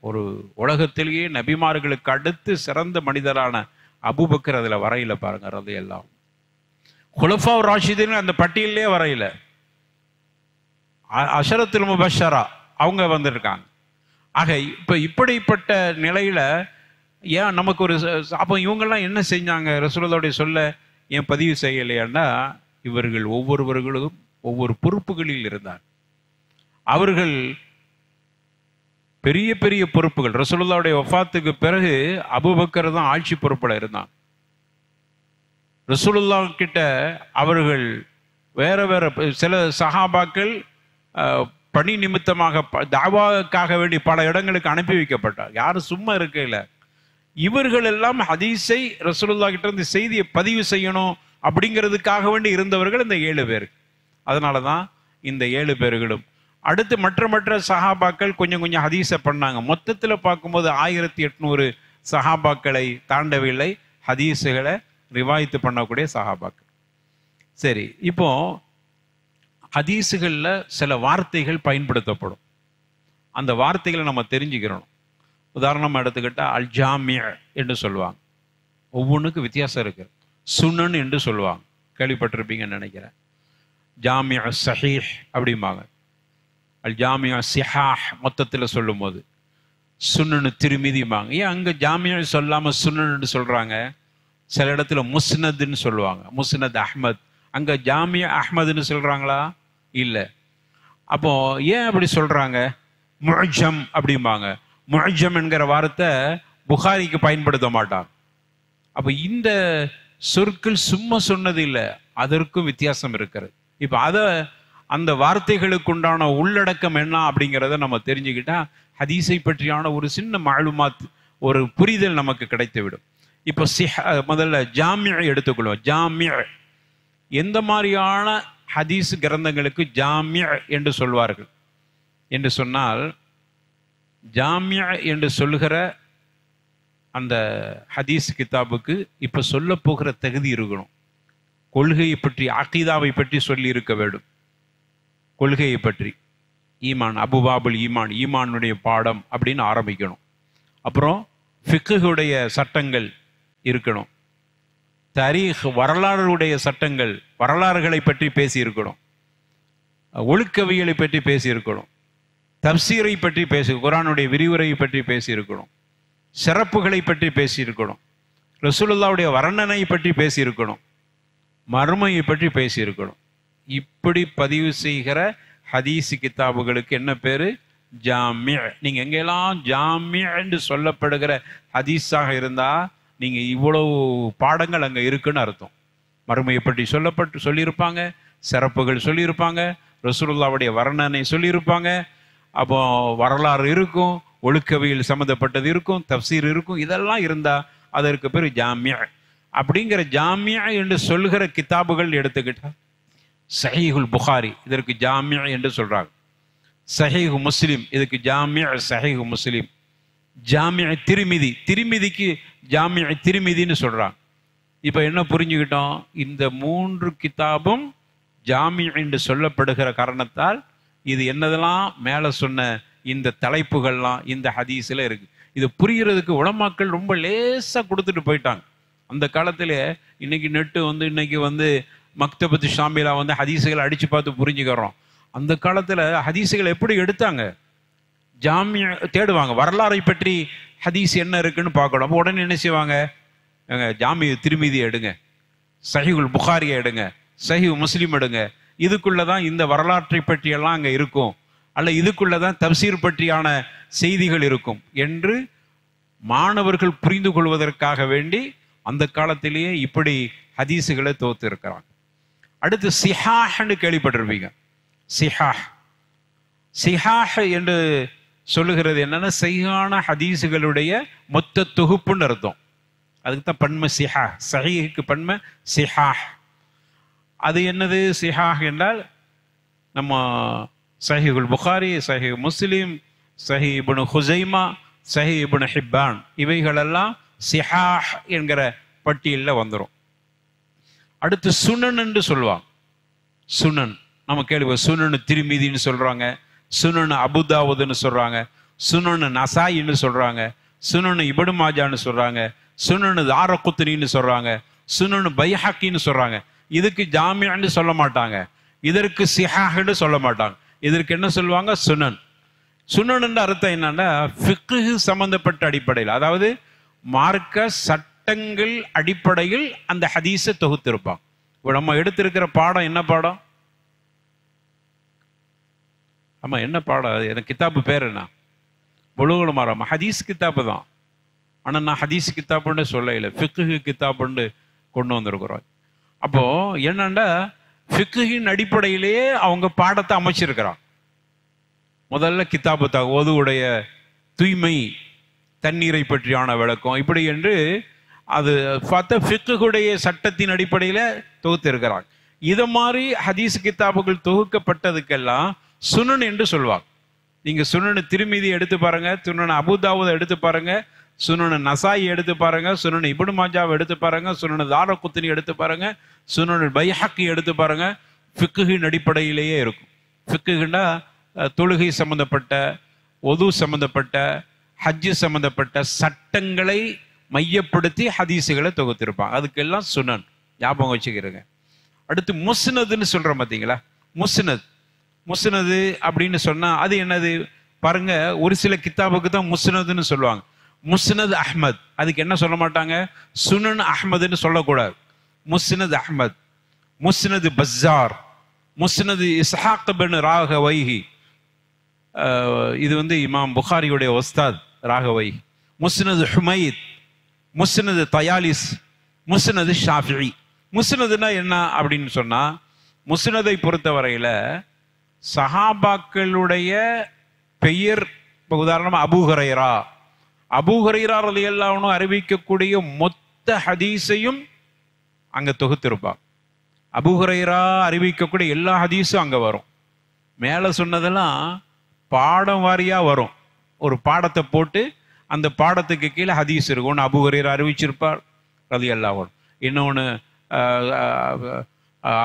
ஒரு உலகத்திலேயே நபிமார்களுக்கு அடுத்து சிறந்த மனிதரான அபூபக்கர் அதில் வரையில பாருங்க. ரலியல்லாஹு குலஃபா ராஷிதீன் அந்த பட்டியலே வரையில. அஷரத்துல் முபஷரா அவங்க வந்திருக்காங்க. ஆக இப்போ இப்படிப்பட்ட நிலையில ஏன் நமக்கு ஒரு அப்போ இவங்கெல்லாம் என்ன செஞ்சாங்க ரசூலுல்லாஹ்வுடைய சொல்ல ஏன் பதிவு செய்யலையான்னா, இவர்கள் ஒவ்வொருவர்களும் ஒவ்வொரு பொறுப்புகளில் இருந்தார். அவர்கள் பெரிய பெரிய பொறுப்புகள். ரசூலுல்லாஹ்வுடைய வஃபாத்துக்கு பிறகு அபூபக்கர் தான் ஆட்சி பொறுப்பில் இருந்தான். ரசூலுல்லாஹ் கிட்ட அவர்கள் வேற வேற சில சஹாபாக்கள் பணி நிமித்தமாக தாவாக்காக வேண்டி பல இடங்களுக்கு அனுப்பி வைக்கப்பட்டார். யாரும் சும்மா இருக்கையில இவர்கள் எல்லாம் ஹதீஸை ரசூலுல்லாஹ் கிட்ட இருந்து செய்தியை பதிவு செய்யணும் அப்படிங்கிறதுக்காக வேண்டி இருந்தவர்கள் இந்த 7 பேர். அதனால தான் இந்த 7 பேர்களும். அடுத்து மற்ற சஹாபாக்கள் கொஞ்சம் கொஞ்சம் ஹதீஸை பண்ணாங்க. மொத்தத்தில் பார்க்கும்போது 1800 சஹாபாக்களை தாண்டவில்லை ஹதீஸுகளை ரிவாயத்து பண்ணக்கூடிய சஹாபாக்கள். சரி, இப்போ ஹதீஸுகளில் சில வார்த்தைகள் பயன்படுத்தப்படும். அந்த வார்த்தைகளை நம்ம தெரிஞ்சுக்கிறோம். உதாரணமாக எடுத்துக்கிட்டால் அல் ஜாமிய என்று சொல்லுவாங்க. ஒவ்வொன்றுக்கும் வித்தியாசம் இருக்கு. சுனன் என்று சொல்லுவாங்க, கேள்விப்பட்டிருப்பீங்கன்னு நினைக்கிறேன். ஜாமிய சஹீஹ் அப்படிம்பாங்க. அல் ஜாமியா சிஹாஹ் மொத்தத்தில் சொல்லும் போது சுனனு திருமிதிம்பாங்க. ஏன் அங்கே ஜாமியா சொல்லாமல் சுனன்னு சொல்கிறாங்க? சில இடத்துல முஸ்னதுன்னு சொல்லுவாங்க, முஸ்னத் அஹ்மத். அங்கே ஜாமியா அஹ்மதுன்னு சொல்கிறாங்களா? இல்லை. அப்போ ஏன் அப்படி சொல்கிறாங்க? முஅஜம் அப்படிம்பாங்க. முஅஜம் என்கிற வார்த்தை புகாரிக்கு பயன்படுத்த மாட்டாங்க. அப்போ இந்த சொற்கள் சும்மா சொன்னது இல்லை, அதற்கும் வித்தியாசம் இருக்கிறது. இப்போ அந்த வார்த்தைகளுக்கு உண்டான உள்ளடக்கம் என்ன அப்படிங்கிறத நம்ம தெரிஞ்சுக்கிட்டா ஹதீஸை பற்றியான ஒரு சின்ன மாலுமாத், ஒரு புரிதல் நமக்கு கிடைத்துவிடும். இப்போ முதல்ல ஜாமிய எடுத்துக்கொள்வோம். ஜாமிய எந்த மாதிரியான ஹதீஸ் கிரந்தங்களுக்கு ஜாமிய என்று சொல்வார்கள் என்று சொன்னால், ஜாமிய என்று சொல்லுகிற அந்த ஹதீஸ் கிதாபுக்கு இப்போ சொல்ல போகிற தகுதி இருக்கணும். கொள்கையை பற்றி, அகீதாவை பற்றி சொல்லி இருக்க வேண்டும். கொள்கையை பற்றி ஈமான், அபுபாபுல் ஈமான், ஈமானுடைய பாடம் அப்படின்னு ஆரம்பிக்கணும். அப்புறம் ஃபிக்குடைய சட்டங்கள் இருக்கணும். தரீஹ், வரலாறுடைய சட்டங்கள், வரலாறுகளை பற்றி பேசி இருக்கணும். ஒழுக்கவியலை பற்றி பேசி இருக்கணும். தப்சீரை பற்றி பேசி, குர்ஆனுடைய விரிவுரையை பற்றி பேசி இருக்கணும். சிறப்புகளை பற்றி பேசி இருக்கணும். ரசூலுல்லாஹ்வுடைய வர்ணனை பற்றி பேசி இருக்கணும். மறுமையை பற்றி பேசி இருக்கணும். இப்படி பதிவு செய்கிற ஹதீஸ் கிதாபுகளுக்கு என்ன பேரு? ஜாமி. நீங்க எங்கெல்லாம் ஜாமி என்று சொல்லப்படுகிற ஹதீஸாக இருந்தா நீங்க இவ்வளவு பாடங்கள் அங்க இருக்குன்னு அர்த்தம். மறுமையை பற்றி சொல்லியிருப்பாங்க, சிறப்புகள் சொல்லியிருப்பாங்க, ரசூலுல்லாஹ்வுடைய வர்ணனை சொல்லியிருப்பாங்க, அப்போ வரலாறு இருக்கும், ஒழுக்கவியல் சம்மந்தப்பட்டது இருக்கும், தப்சீர் இருக்கும். இதெல்லாம் இருந்தா அதற்கு பேர் ஜாமியா. அப்படிங்கிற ஜாமியா என்று சொல்லுகிற கிதாபுகள் எடுத்துக்கிட்டா சஹீஹுல் புகாரி இதற்கு ஜாமியா என்று சொல்றாங்க. சஹீஹ் முஸ்லிம் இதுக்கு ஜாமியா சஹீஹ் முஸ்லிம். ஜாமியா திரிமிதி, திரிமிதிக்கு ஜாமியா திரிமிதின்னு சொல்றாங்க. இப்ப என்ன புரிஞ்சுக்கிட்டோம்? இந்த 3 கிதாபும் ஜாமியா என்று சொல்லப்படுகிற காரணத்தால் இது என்னதெல்லாம் மேல சொன்ன இந்த தலைப்புகள்லாம் இந்த ஹதீஸ்ல இருக்கு. இது புரியறதுக்கு உலமாக்கள் ரொம்ப லேசா கொடுத்துட்டு போயிட்டாங்க. அந்த காலத்துல இன்னைக்கு நெட்டு இன்னைக்கு மக்தபத்து ஷாமிலா ஹதீஸுகளை அடிச்சு பார்த்து புரிஞ்சுக்கிறோம். அந்த காலத்துல ஹதீஸுகளை எப்படி எடுத்தாங்க? ஜாமியா தேடுவாங்க, வரலாறை பற்றி ஹதீஸ் என்ன இருக்குன்னு பார்க்கணும். அப்போ உடனே என்ன செய்வாங்க? ஜாமியா திருமிதி எடுங்க, சஹீஹுல் புகாரியை எடுங்க, சஹீஹ் முஸ்லிம் எடுங்க. இதுக்குள்ளதான் இந்த வரலாற்றை பற்றியெல்லாம் அங்க இருக்கும், அல்ல இதுக்குள்ளதான் தப்சீர் பற்றியான செய்திகள் இருக்கும் என்று மாணவர்கள் புரிந்து கொள்வதற்காக வேண்டி அந்த காலத்திலேயே இப்படி ஹதீஸுகளை தோத்து இருக்கிறாங்க. அடுத்து சிஹாஹ்னு கேள்விப்பட்டிருப்பீங்க. சிஹாஹ், சிஹாஹ் என்று சொல்லுகிறது என்னன்னா சஹீஹான ஹதீஸுகளுடைய மொத்த தொகுப்புன்னு அர்த்தம். அதுக்கு தான் பன்மை சிஹா, சஹீஹுக்கு பன்மை சிஹாஹ். அது என்னது? சிஹாஹ் என்றால் நம்ம சஹீஹுல் புகாரி, சஹீஹ் முஸ்லிம், சஹீஹ் இப்னு ஹுஸைமா, சஹீஹ் இப்னு ஹிப்பான், இவைகளெல்லாம் சிஹாஹ் என்கிற பட்டியலில் வந்துடும். அடுத்து சுனன் என்று சொல்லுவாங்க. சுனன் நம்ம கேள்வி, சுனனு திருமிதின்னு சொல்றாங்க, சுனனு அபுதாவுதுன்னு சொல்றாங்க, சுனனு நசாயின்னு சொல்றாங்க, சுனனு இப்னு மாஜான்னு சொல்றாங்க, சுனனு தாரகுத்னின்னு சொல்றாங்க, சுனனு பைஹக்கின்னு சொல்றாங்க. இதுக்கு ஜாமியான்னு சொல்ல மாட்டாங்க, இதற்கு சிஹாஹ்னு சொல்ல மாட்டாங்க. இதற்கு என்ன சொல்லுவாங்க? சுனன். சுனன் அர்த்தம் என்னன்னா ஃபிக்ஹ் சம்பந்தப்பட்ட அடிப்படையில், அதாவது மார்க்க சட்டங்கள் அடிப்படையில் அந்த ஹதீஸை தொகுத்திருப்பாங்க. இப்போ நம்ம எடுத்திருக்கிற பாடம் என்ன பாடம்? ஆமா, என்ன பாடம்? எனக்கு கிதாபு பேர் என்ன? புலூகுல் மராம், ஹதீஸ் கிதாபு தான். ஆனால் நான் ஹதீஸ் கிதாபுன்னு சொல்லல, ஃபிக்ஹ் கிதாபுன்னு கொண்டு வந்திருக்கிறோம். அப்போ என்னன்னா ஃபிக்ஹின் அடிப்படையிலேயே அவங்க பாடத்தை அமைச்சிருக்கிறான். முதல்ல கிதாபு ஒதுவுடைய தூய்மை, தண்ணீரை பற்றியான விளக்கம், இப்படி என்று அது பார்த்தா ஃபிக்ஹுடைய சட்டத்தின் அடிப்படையில் தொகுத்து இருக்கிறாங்க. இதை மாதிரி ஹதீஸ் கிதாபுகள் தொகுக்கப்பட்டதுக்கெல்லாம் சுனன் என்று சொல்வாங்க. நீங்க சுனனு திருமிதி எடுத்து பாருங்க, சுனனு அபுதாவுதை எடுத்து பாருங்க, சுனனு நசாயி எடுத்து பாருங்க, சுனனு இப்னு மாஜாவை எடுத்து பாருங்க, சுனனு தாரகுத்னி எடுத்து பாருங்க, சுனனு பைஹக்கி எடுத்து பாருங்க. ஃபிக்ஹின் அடிப்படையிலேயே இருக்கும். ஃபிக்ஹுன்னா தொழுகை சம்பந்தப்பட்ட, ஒது சம்பந்தப்பட்ட, ஹஜ்ஜு சம்பந்தப்பட்ட சட்டங்களை மையப்படுத்தி ஹதீஸுகளை தொகுத்திருப்பாங்க. அதுக்கெல்லாம் சுனன் ஞாபகம் வச்சுக்கிறேங்க. அடுத்து முஸ்னதுன்னு சொல்றோம் பார்த்தீங்களா? முஸ்னத், முஸ்னது அப்படின்னு சொன்னா அது என்னது பாருங்க. ஒரு சில கிதாபுக்கு தான் முஸ்னதுன்னு சொல்லுவாங்க. முஸ்னத் அஹ்மத், அதுக்கு என்ன சொல்ல மாட்டாங்க? சுனன் அஹ்மதுன்னு சொல்லக்கூடாது. முஸ்னத் அஹ்மத், முஸ்னது பஸார், முஸ்னது இஸ்ஹாக் பின் ராகவைஹி, இது இமாம் புகாரியுடைய உஸ்தாத் ராகவை. முஸ்னது ஹுமைத், முஸ்னது தயாலிஸ், முஸ்னது ஷாஃபிஈ. முஸ்னதுனா என்ன அப்படின்னு சொன்னா, முஸ்னதை பொறுத்தவரையில சஹாபாக்களுடைய பெயர், இப்போ உதாரணமா அபூ ஹுரைரா, அபூ ஹுரைரா ரலியல்லாஹு அன்ஹு அறிவிக்கக்கூடிய மொத்த ஹதீஸையும் அங்க தொகுத்திருப்பாங்க. அபூ ஹுரைரா அறிவிக்கக்கூடிய எல்லா ஹதீஸும் அங்க வரும். மேல சொன்னதெல்லாம் பாடம் வாரியா வரும். ஒரு பாடத்தை போட்டு அந்த பாடத்துக்கு கீழே ஹதீஸ் இருக்கும். ஒன்று அபூ ஹுரைரா அறிவிச்சிருப்பார் ரலியல்லாஹு அன்ஹு, இன்னொன்று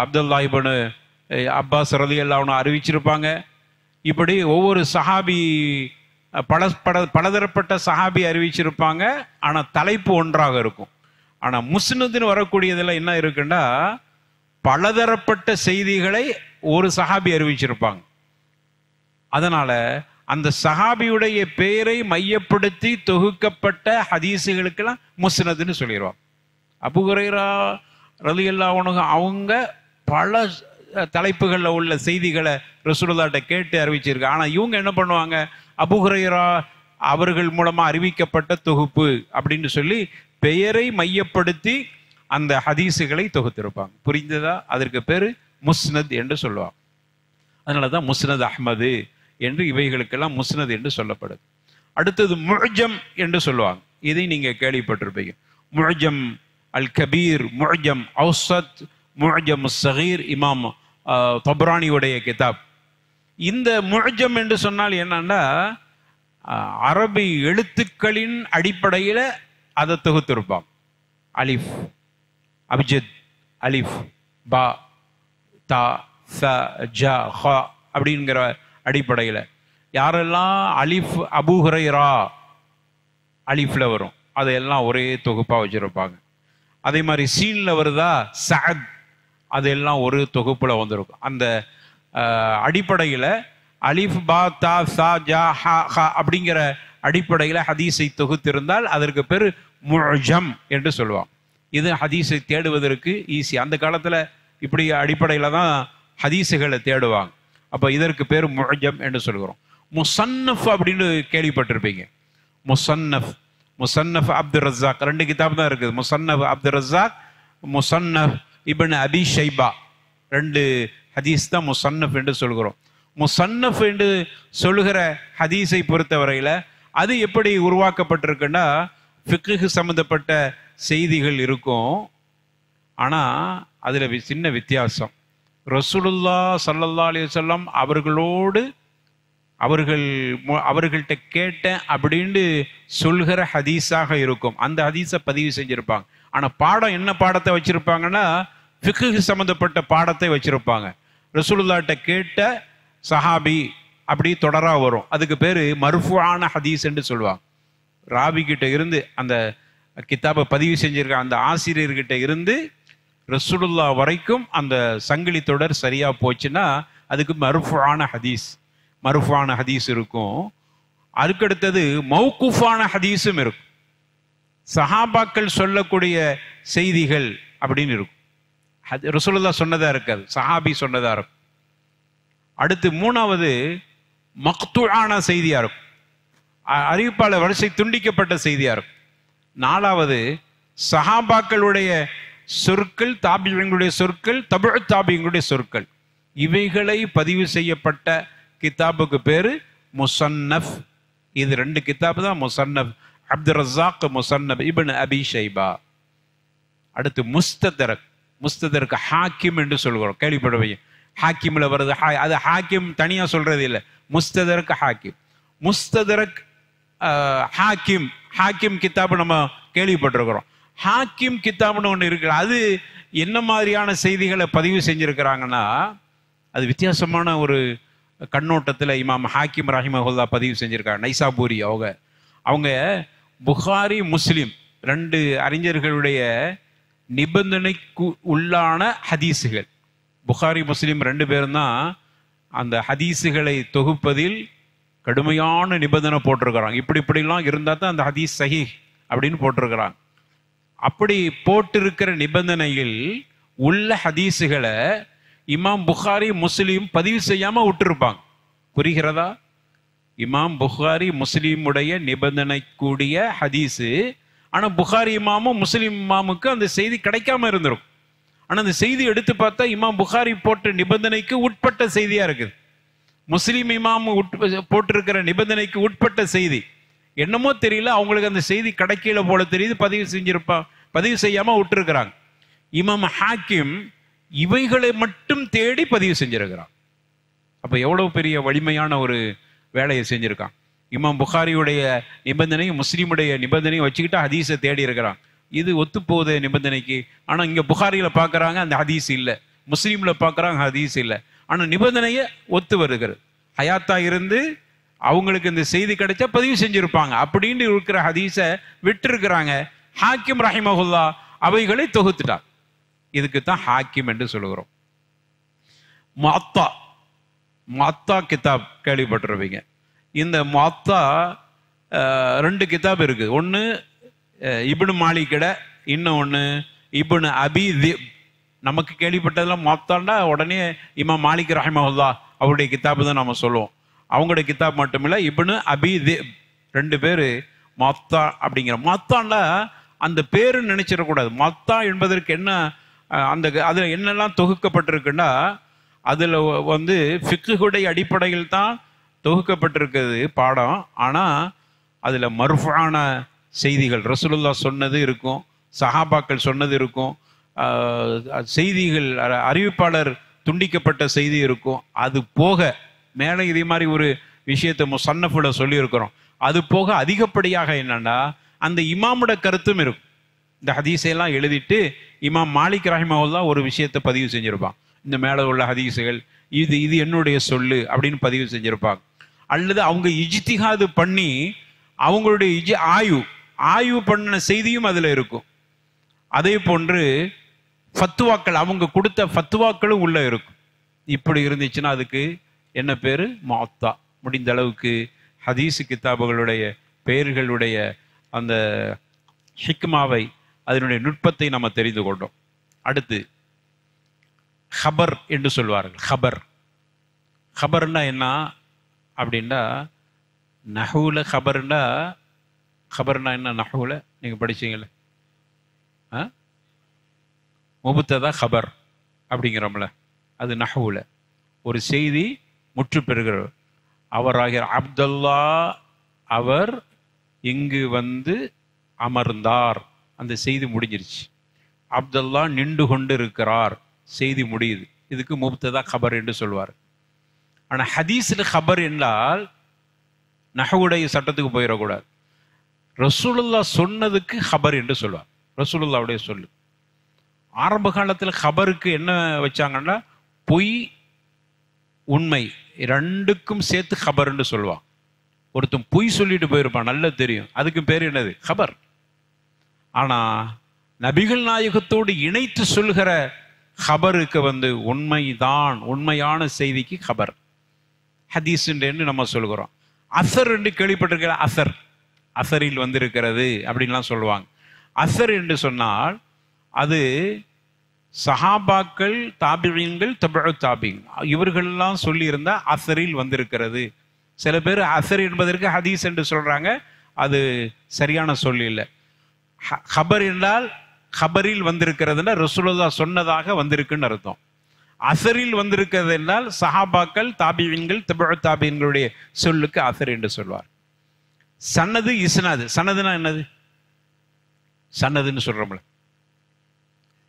அப்துல்லா இப்னு அப்பாஸ் ரலியல்லாஹு அன்ஹு அறிவிச்சிருப்பாங்க, இப்படி ஒவ்வொரு சஹாபி பலதரப்பட்ட சஹாபி அறிவிச்சிருப்பாங்க. ஆனால் தலைப்பு ஒன்றாக இருக்கும். ஆனால் முஸ்னதுன்னு வரக்கூடியதில் என்ன இருக்குன்னா, பலதரப்பட்ட செய்திகளை ஒரு சஹாபி அறிவிச்சிருப்பாங்க. அதனால அந்த சஹாபியுடைய பெயரை மையப்படுத்தி தொகுக்கப்பட்ட ஹதீஸுகளுக்கெல்லாம் முஸ்னதுன்னு சொல்லிடுவாங்க. அபூ ஹுரைரா ரலியல்லாஹு அன்ஹு அவங்க பல தலைப்புகளில் உள்ள செய்திகளை ரசூலுல்லாஹ்ட்ட கேட்டு அறிவிச்சிருக்காங்க. ஆனால் இவங்க என்ன பண்ணுவாங்க, அபூ ஹுரைரா அவர்கள் மூலமாக அறிவிக்கப்பட்ட தொகுப்பு அப்படின்னு சொல்லி பெயரை மையப்படுத்தி அந்த ஹதீஸுகளை தொகுத்திருப்பாங்க. புரிந்ததா? அதற்கு பேர் முஸ்னத் என்று சொல்லுவாங்க. அதனால தான் முஸ்னத் அஹ்மது என்று இவைகளுக்கெல்லாம் முஸ்னத் என்று சொல்லப்படுது. அடுத்தது முஅஜம் என்று சொல்லுவாங்க. இதை நீங்கள் கேள்விப்பட்டிருப்பீங்க. முஅஜம் அல் கபீர், முஅஜம் அவுசத், முஅஜம் ஸகீர், இமாம் தப்ரானியுடைய கிதாப். இந்த முஅஜம் என்று சொன்னால் என்னன்னா, அரபி எழுத்துக்களின் அடிப்படையில் அதை தொகுத்திருப்பாங்க. அலிஃப், அப்ஜத், அலிஃப், பா, தா, ச, ஜ, ஹ அப்படிங்கிற அடிப்படையில் யாரெல்லாம் அலிஃப் அபூ ஹுரைரா அலிஃப்ல வரும் அதையெல்லாம் ஒரே தொகுப்பாக வச்சுருப்பாங்க. அதே மாதிரி சீனில் வருதா சஅத், அதெல்லாம் ஒரு தொகுப்பில் வந்திருக்கும். அந்த அடிப்படையில் அலிஃப், பா, தா, சா, ஜா, ஹ, ஹ அப்படிங்கிற அடிப்படையில் ஹதீஸை தொகுத்திருந்தால் அதற்கு பேர் முஅஜம் என்று சொல்லுவாங்க. இது ஹதீஸை தேடுவதற்கு ஈஸி. அந்த காலத்தில் இப்படி அடிப்படையில் தான் ஹதீஸுகளை தேடுவாங்க. அப்போ இதற்கு பேர் முஅஜம் என்று சொல்கிறோம். முசன்னஃப் அப்படின்னு கேள்விப்பட்டிருப்பீங்க. முசன்னஃப், முசன்னஃப் அப்துர் ரஸாக், 2 கிதாப் தான் இருக்குது. முசன்னஃப் அப்துர் ரஸாக், முசன்னஃப் இப்னு அபி ஷைபா, 2 ஹதீஸ் தான் முசன்னஃப் என்று சொல்கிறோம். முசன்னஃப் என்று சொல்லுகிற ஹதீஸை பொறுத்தவரையில் அது எப்படி உருவாக்கப்பட்டிருக்குன்னா, ஃபிக்ஹ் சம்பந்தப்பட்ட செய்திகள் இருக்கும். ஆனால் அதில் சின்ன வித்தியாசம். ரசூலுல்லாஹ் ஸல்லல்லாஹு அலைஹி வஸல்லம் அவர்கள்ட்ட கேட்டேன் அப்படின்னு சொல்கிற ஹதீஸாக இருக்கும். அந்த ஹதீஸை பதிவு செஞ்சிருப்பாங்க. ஆனால் பாடம் என்ன பாடத்தை வச்சிருப்பாங்கன்னா, ஃபிக்ஹ் சம்பந்தப்பட்ட பாடத்தை வச்சிருப்பாங்க. ரசூலுல்லாஹ்ட்ட கேட்ட சஹாபி அப்படி தொடரா வரும். அதுக்கு பேர் மர்ஃபூஆன ஹதீஸ் என்று சொல்லுவாங்க. ராவி கிட்ட இருந்து அந்த கிதாபை பதிவு செஞ்சிருக்க அந்த ஆசிரியர்கிட்ட இருந்து ரசூலுல்லாஹ் வரைக்கும் அந்த சங்கிலி தொடர் சரியா போச்சுன்னா அதுக்கு மர்ஃபூஆன ஹதீஸ், மர்ஃபூஆன ஹதீஸ் இருக்கும். அதுக்கடுத்தது மௌகூஃபான ஹதீஸும் இருக்கும். சஹாபாக்கள் சொல்லக்கூடிய செய்திகள் அப்படின்னு இருக்கும். ரசூலுல்லாஹ் சொன்னதா இருக்காது, சஹாபி சொன்னதா இருக்கும். அடுத்து 3வது மக்தூஆன செய்தியா இருக்கும். அறிவிப்பாளர் வரிசை துண்டிக்கப்பட்ட செய்தியா இருக்கும். 4வது சஹாபாக்களுடைய சொற்கள், தாபியங்களுடைய சொற்கள், தபுஉ தாபியங்களுடைய சொற்கள், இவைகளை பதிவு செய்யப்பட்ட கிதாபுக்கு பேரு முசன்னஃப். இது 2 கிதாபு தான் முசன்னஃப். அப்துர் ரஸாக் முசன்னஃப் இப்னு அபி ஷைபா. அடுத்து முஸ்ததரக், முஸ்ததரக் ஹாக்கிம் என்று சொல்கிறோம். கேள்விப்படுவீங்க, ஹாக்கிம்ல வருது. அது ஹாக்கிம் தனியா சொல்றது இல்லை, முஸ்ததரக் ஹாக்கிம். முஸ்ததரக் ஹாக்கிம், ஹாக்கிம் கிதாபு நம்ம கேள்விப்பட்டிருக்கிறோம். ஹாக்கிம் கிதாப்னு ஒன்று இருக்கு. அது என்ன மாதிரியான செய்திகளை பதிவு செஞ்சிருக்கிறாங்கன்னா, அது வித்தியாசமான ஒரு கண்ணோட்டத்தில் இமாம் ஹாக்கிம் ரஹிமஹுல்லா பதிவு செஞ்சிருக்காங்க. நைசாபூரி அவங்க புகாரி முஸ்லிம் 2 அறிஞர்களுடைய நிபந்தனைக்கு உள்ளான ஹதீஸுகள். புகாரி முஸ்லிம் 2 பேரும் தான் அந்த ஹதீஸுகளை தொகுப்பதில் கடுமையான நிபந்தனை போட்டிருக்கிறாங்க. இப்படிலாம் இருந்தால் தான் அந்த ஹதீஸ் சஹீஹ் அப்படின்னு போட்டிருக்கிறாங்க. அப்படி போட்டிருக்கிற நிபந்தனையில் உள்ள ஹதீஸுகளை இமாம் புகாரி முஸ்லீம் பதிவு செய்யாம விட்டுருப்பாங்க. புரிகிறதா? இமாம் புகாரி முஸ்லீமுடைய நிபந்தனை கூடிய ஹதீஸு, ஆனால் புகாரி இமாமும் முஸ்லீம் இமாமுக்கு அந்த செய்தி கிடைக்காம இருந்திருக்கும். ஆனால் அந்த செய்தி எடுத்து பார்த்தா இமாம் புகாரி போட்ட நிபந்தனைக்கு உட்பட்ட செய்தியா இருக்குது. முஸ்லீம் இமாம் போட்டிருக்கிற நிபந்தனைக்கு உட்பட்ட செய்தி என்னமோ தெரியல, அவங்களுக்கு அந்த செய்தி கிடைக்கல போல தெரியுது, பதிவு செய்யாம விட்டுருக்கிறாங்க. இமாம் ஹாக்கிம் இவைகளை மட்டும் தேடி பதிவு செஞ்சிருக்கிறான். அப்ப எவ்வளவு பெரிய வலிமையான ஒரு வேலையை செஞ்சிருக்கான். இமாம் புகாரியுடைய நிபந்தனையும் முஸ்லீமுடைய நிபந்தனையும் வச்சுக்கிட்டு ஹதீஸை தேடி இருக்கிறான். இது ஒத்து போகுது நிபந்தனைக்கு. ஆனா இங்க புகாரியில பாக்குறாங்க அந்த ஹதீஸ் இல்லை, முஸ்லீம்ல பாக்குறாங்க ஹதீஸ் இல்லை, ஆனா நிபந்தனையை ஒத்து வருகிறது. ஹயாத்தா இருந்து அவங்களுக்கு இந்த செய்தி கிடைச்சா பதிவு செஞ்சிருப்பாங்க. அப்படின்னு இருக்கிற ஹதீஸை விட்டுருக்கிறாங்க. ஹாக்கிம் ரஹிமஹுல்லா அவைகளை தொகுத்துட்டார். இதுக்கு தான் ஹாக்கிம் என்று சொல்லுகிறோம். முஅத்தா கிதாப் கேள்விப்பட்டிருப்பீங்க. இந்த முஅத்தா 2 கிதாப் இருக்கு. ஒன்று இப்னு மாலிகிட, இன்னொன்று இப்னு அபி திப். நமக்கு கேள்விப்பட்டதெல்லாம் முஅத்தாண்டா உடனே இமாம் மாலிக் ரஹிமஹுல்லா அவருடைய கிதாபு தான் நம்ம சொல்லுவோம். அவங்களுடைய கிதாப் மட்டுமில்லை, இப்னு அபி திப் 2 பேர் முஅத்தா அப்படிங்கிற. முஅத்தாண்டா அந்த பேரு நினைச்சிடக்கூடாது. முஅத்தா என்பதற்கு என்ன, அந்த அதில் என்னெல்லாம் தொகுக்கப்பட்டிருக்குன்னா, அதில் வந்து ஃபிக்ஹுடைய அடிப்படையில் தான் தொகுக்கப்பட்டிருக்கிறது பாடம். ஆனால் அதில் மர்ஃபுஆன செய்திகள், ரசூலுல்லாஹ் சொன்னது இருக்கும், சஹாபாக்கள் சொன்னது இருக்கும், செய்திகள் அறிவிப்பாளர் துண்டிக்கப்பட்ட செய்தி இருக்கும். அது போக மேலே இதே மாதிரி ஒரு விஷயத்தை முஸன்னஃபுல சொல்லியிருக்கிறோம். அது போக அதிகப்படியாக என்னன்னா அந்த இமாமோட கருத்தும் இருக்கும். இந்த ஹதீஸையெல்லாம் எழுதிட்டு இமாம் மாலிக் ரஹிமஹுல்லா ஒரு விஷயத்தை பதிவு செஞ்சிருப்பாங்க. இந்த மேலே உள்ள ஹதீஸுகள் இது என்னுடைய சொல்லு அப்படின்னு பதிவு செஞ்சிருப்பாங்க. அல்லது அவங்க இஜ்திஹாது பண்ணி அவங்களுடைய ஆய்வு பண்ணின செய்தியும் அதில் இருக்கும். அதே போன்று ஃபத்துவாக்கள், அவங்க கொடுத்த ஃபத்துவாக்களும் உள்ள இருக்கும். இப்படி இருந்துச்சுன்னா அதுக்கு என்ன பேரு? முஅத்தா. முடிந்த அளவுக்கு ஹதீஸ் கிதாபுகளுடைய பெயர்களுடைய அந்த ஹிக்மாவை, அதனுடைய நுட்பத்தை நம்ம தெரிந்து கொண்டோம். அடுத்து ஹபர் என்று சொல்வார்கள். ஹபர்னா என்ன அப்படின்னா, நஹூல ஹபர்னா என்ன? நஹூல நீங்க படிச்சீங்களே, முபத்ததா ஹபர் அப்படிங்கிறோம்ல, அது நஹூல. ஒரு செய்தி முற்று பெறுகிறார். அவராகிய அப்துல்லா அவர் இங்கு வந்து அமர்ந்தார், அந்த செய்தி முடிஞ்சிருச்சு. அப்துல்லா நின்று கொண்டு இருக்கிறார், செய்தி முடியுது. இதுக்கு முபத்ததா ஹபர் என்று சொல்வார். ஆனால் ஹதீஸில் ஹபர் என்றால் நஹவுடைய சட்டத்துக்கு போயிடக்கூடாது. ரசூலுல்லாஹ் சொன்னதுக்கு ஹபர் என்று சொல்வார். ரசூலுல்லாஹ்வுடைய சொல்லு. ஆரம்ப காலத்தில் ஹபருக்கு என்ன வச்சாங்கன்னா, பொய் உண்மை ரெண்டுக்கும் சேர்த்து ஹபர் என்று சொல்லுவான். ஒருத்தன் பொய் சொல்லிட்டு போயிருப்பான், நல்லா தெரியும், அதுக்கு பேர் என்னது? ஹபர். ஆனா நபிகள் நாயகத்தோடு இணைத்து சொல்கிற ஹபருக்கு வந்து உண்மைதான், உண்மையான செய்திக்கு ஹபர், ஹதீஸ் என்று நம்ம சொல்கிறோம். அசர் என்று கேள்விப்பட்டிருக்கிற, அசரில் வந்திருக்கிறது அப்படின்லாம் சொல்லுவாங்க. அசர் என்று சொன்னால் அது சஹாபாக்கள், தாபிஈன்கள், தபஉ தாபிஈன் இவர்கள்லாம் சொல்லியிருந்தா அசரில் வந்திருக்கிறது. சில பேர் அசர் என்பதற்கு ஹதீஸ் என்று சொல்றாங்க, அது சரியான சொல் இல்லை. ஹபர் என்றால் ஹபரில் வந்திருக்கிறதுனா ரசூலுல்லாஹ் சொன்னதாக வந்திருக்குன்னு அர்த்தம். அசரில் வந்திருக்கிறது என்றால் சஹாபாக்கள், தாபிஈன்கள், தபஉ தாபிஈன்களுடைய சொல்லுக்கு அசர் என்று சொல்வார். சனது, இஸ்னாது. சனதுனா என்னது? சனதுன்னு சொல்றோம்ல,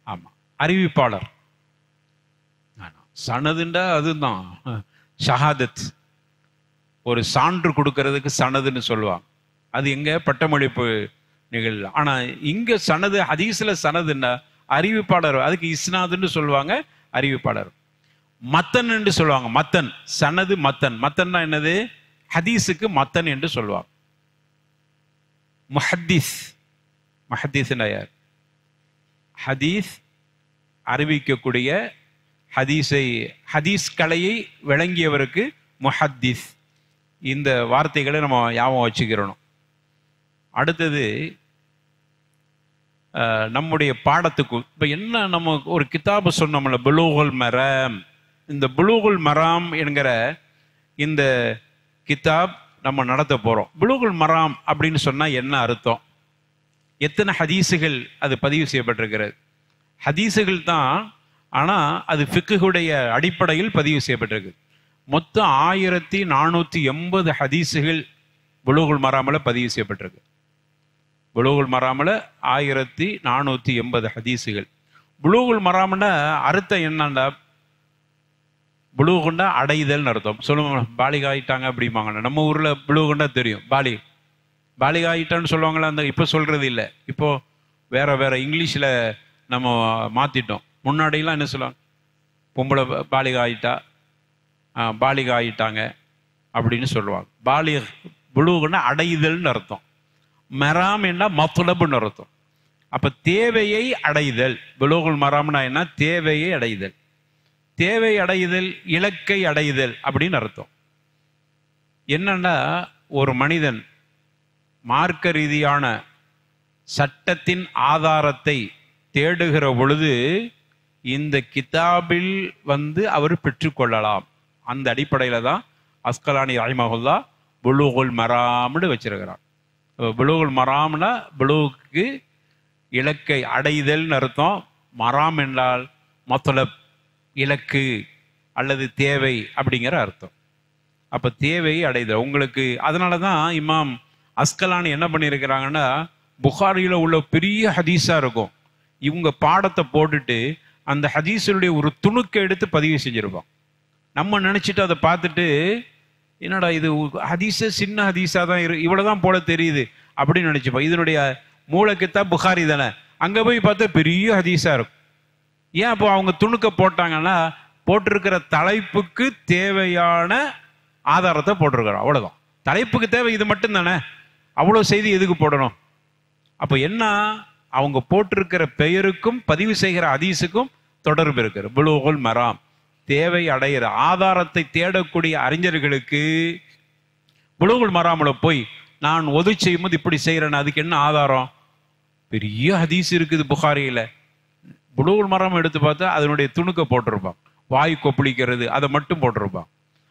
ஆமா, அறிவிப்பாளர். சனதுண்டா அதுதான் ஷஹாதத், ஒரு சான்று கொடுக்கறதுக்கு சனதுன்னு சொல்லுவாங்க. அது எங்க பட்டமளிப்பு நிகழ்வு. ஆனா இங்க சனது, ஹதீஸ்ல சனதுன்னா அறிவிப்பாளர், அதுக்கு இஸ்னாதுன்னு சொல்லுவாங்க, அறிவிப்பாளர். மத்தன் என்று சொல்லுவாங்க. மத்தன், சனது மத்தன். மத்தன்னா என்னது? ஹதீஸுக்கு மத்தன் என்று சொல்லுவாங்க. முஹத்தீஸ், முஹத்தீஸ்னா யார்? ஹதீஸ் அறிவிக்கக்கூடிய, ஹதீஸ் கலையை விளங்கியவருக்கு முஹத்தீஸ். இந்த வார்த்தைகளை நம்ம ஞாபகம் வச்சுக்கிறணும். அடுத்தது நம்முடைய பாடத்துக்கு இப்போ என்ன, நம்ம ஒரு கிதாபு சொன்னோம்ல, புலூகுல் மராம். இந்த புலூகுல் மராம் என்கிற இந்த கிதாப் நம்ம நடத்த போகிறோம். புலூகுல் மராம் அப்படின்னு சொன்னால் என்ன அர்த்தம்? எத்தனை ஹதீஸுகள் அது பதிவு செய்யப்பட்டிருக்கிறது? ஹதீஸுகள் தான், ஆனால் அது ஃபிக்ஹுடைய அடிப்படையில் பதிவு செய்யப்பட்டிருக்கு. மொத்தம் 1480 ஹதீஸுகள் புலூகுல் மராமில் பதிவு செய்யப்பட்டிருக்கு. புலூகுல் மராமில் 1480 ஹதீஸுகள். புலூகுல் மராம்னா அர்த்தம் என்னண்டா, புலூகுண்டா அடைதல்னு அர்த்தம். சொல்லுவாங்க பாலிக ஆயிட்டாங்க அப்படிம்பாங்க. நம்ம ஊரில் புலூகுண்டா தெரியும், பாலிக ஆயிட்டான்னு சொல்லுவாங்களா, அந்த இப்போ சொல்றது இல்லை. இப்போ வேற இங்கிலீஷில் நம்ம மாற்றிட்டோம். முன்னாடிலாம் என்ன சொல்லுவாங்க, பொம்பளை பாலிக ஆயிட்டா, பாலிக ஆயிட்டாங்க, அப்படின்னு சொல்லுவாங்க. பாலிக் புலூகுன்னா அடைதல்னு அர்த்தம், மராம் என்ன மத்லப்னு அர்த்தம். அப்ப தேவையை அடைதல், புலூகுல் மராம்னா என்ன? தேவையை அடைதல். தேவை அடைதல், இலக்கை அடைதல் அப்படின்னு அர்த்தம். என்னன்னா, ஒரு மனிதன் மார்க்க ரீதியான சட்டத்தின் ஆதாரத்தை தேடுகிற பொழுது இந்த கிதாபில் அவர் பெற்றுக்கொள்ளலாம். அந்த அடிப்படையில தான் அஸ்கலானி ரஹிமஹுல்லா புலூகுல் மராம்னு வச்சிருக்கிறார். புலூகுல் மராம்னா புலூகுக்கு இலக்கை அடைதல்னு அர்த்தம். மராம் என்றால் மத்லப், இலக்கு அல்லது தேவை அப்படிங்கிற அர்த்தம். அப்ப தேவை அடைதல் உங்களுக்கு. அதனால தான் இமாம் அஸ்கலானி என்ன பண்ணியிருக்கிறாங்கன்னா, புகாரியில் உள்ள பெரிய ஹதீஸா இருக்கும், இவங்க பாடத்தை போட்டுட்டு அந்த ஹதீஸுடைய ஒரு துணுக்கை எடுத்து பதிவு செஞ்சிருப்பான். நம்ம நினைச்சிட்டு அதை பார்த்துட்டு, என்னடா இது ஹதீஸ சின்ன ஹதீஸா தான் இவ்வளவுதான் போல தெரியுது அப்படின்னு நினைச்சுப்போம். இதனுடைய மூலக்கித்தா புகாரி தானே, அங்க போய் பார்த்தா பெரிய ஹதீஸா இருக்கும். ஏன் அப்போ அவங்க துணுக்க போட்டாங்கன்னா, போட்டிருக்கிற தலைப்புக்கு தேவையான ஆதாரத்தை போட்டிருக்கிறோம், அவ்வளவுதான். தலைப்புக்கு தேவை இது மட்டும் தானே, அவ்வளவு செய்தி எதுக்கு போடணும்? அப்ப என்ன, அவங்க போட்டிருக்கிற பெயருக்கும் பதிவு செய்கிற ஹதீஸுக்கும் தொடர்பு இருக்கிற புலூகுல் மராம். தேவை அடைகிற ஆதாரத்தை தேடக்கூடிய அறிஞர்களுக்கு புலூகுல் மராம்ல போய் நான் ஒது செய்யும் போது இப்படி செய்யறேன்னு அதுக்கு என்ன ஆதாரம்? பெரிய ஹதீஸ் இருக்குது புகாரியில. புலூகுல் மராம் எடுத்து பார்த்தா அதனுடைய துணுக்க போட்டிருப்பான், வாய் கொப்பளிக்கிறது அதை மட்டும் போட்டிருப்பான்.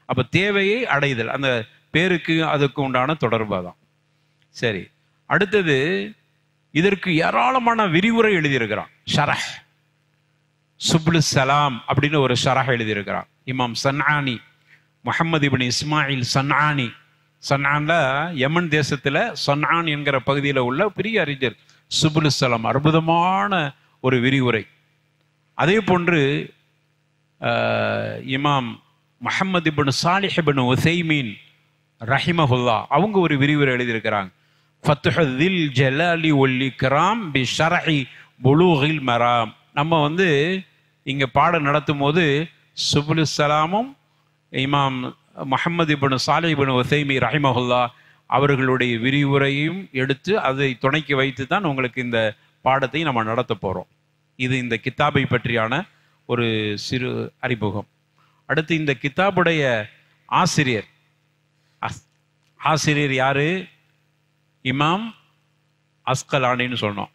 அப்ப தேவையை அடைதல் அந்த பேருக்கு அதுக்கு உண்டான தொடர்பு தான். சரி, அடுத்தது இதற்கு ஏராளமான விரிவுரை எழுதியிருக்கிறான். ஷரஹ் சுப்லு சலாம் அப்படின்னு ஒரு ஷரஹ் எழுதியிருக்கிறான் இமாம் சன்ஆனி, முஹம்மது இப்னு இஸ்மாயில் சன்ஆனி. சன்ஆன்ல யமன் தேசத்துல சன்ஆன் என்கிற பகுதியில் உள்ள பெரிய அறிஞர். சுப்லு சலாம் அற்புதமான ஒரு விரிவுரை. அதே போன்று இமாம் முஹம்மது இப்னு சாலிஹ் இப்னு உஸைமீன் ரஹிமஹுல்லா அவங்க ஒரு விரிவுரை எழுதியிருக்கிறாங்க. ஃபத்ஹுல் ஜலாலி வல் இக்ராம் பி ஷர்ஹி புலூகில் மராம். நம்ம இங்க பாடம் நடத்தும் போது சுப்லு சலாமும் இமாம் முஹம்மது இப்னு சாலிஹ் இப்னு உஸைமீன் ரஹிமஹுல்லா அவர்களுடைய விரிவுரையும் எடுத்து அதை துணைக்கு வைத்து தான் உங்களுக்கு இந்த பாடத்தை நம்ம நடத்த போறோம். இது இந்த கித்தாபை பற்றியான ஒரு சிறு அறிமுகம். அடுத்து இந்த கித்தாபுடைய ஆசிரியர் யாரு? இமாம் அஸ்கலானின்னு சொன்னோம்.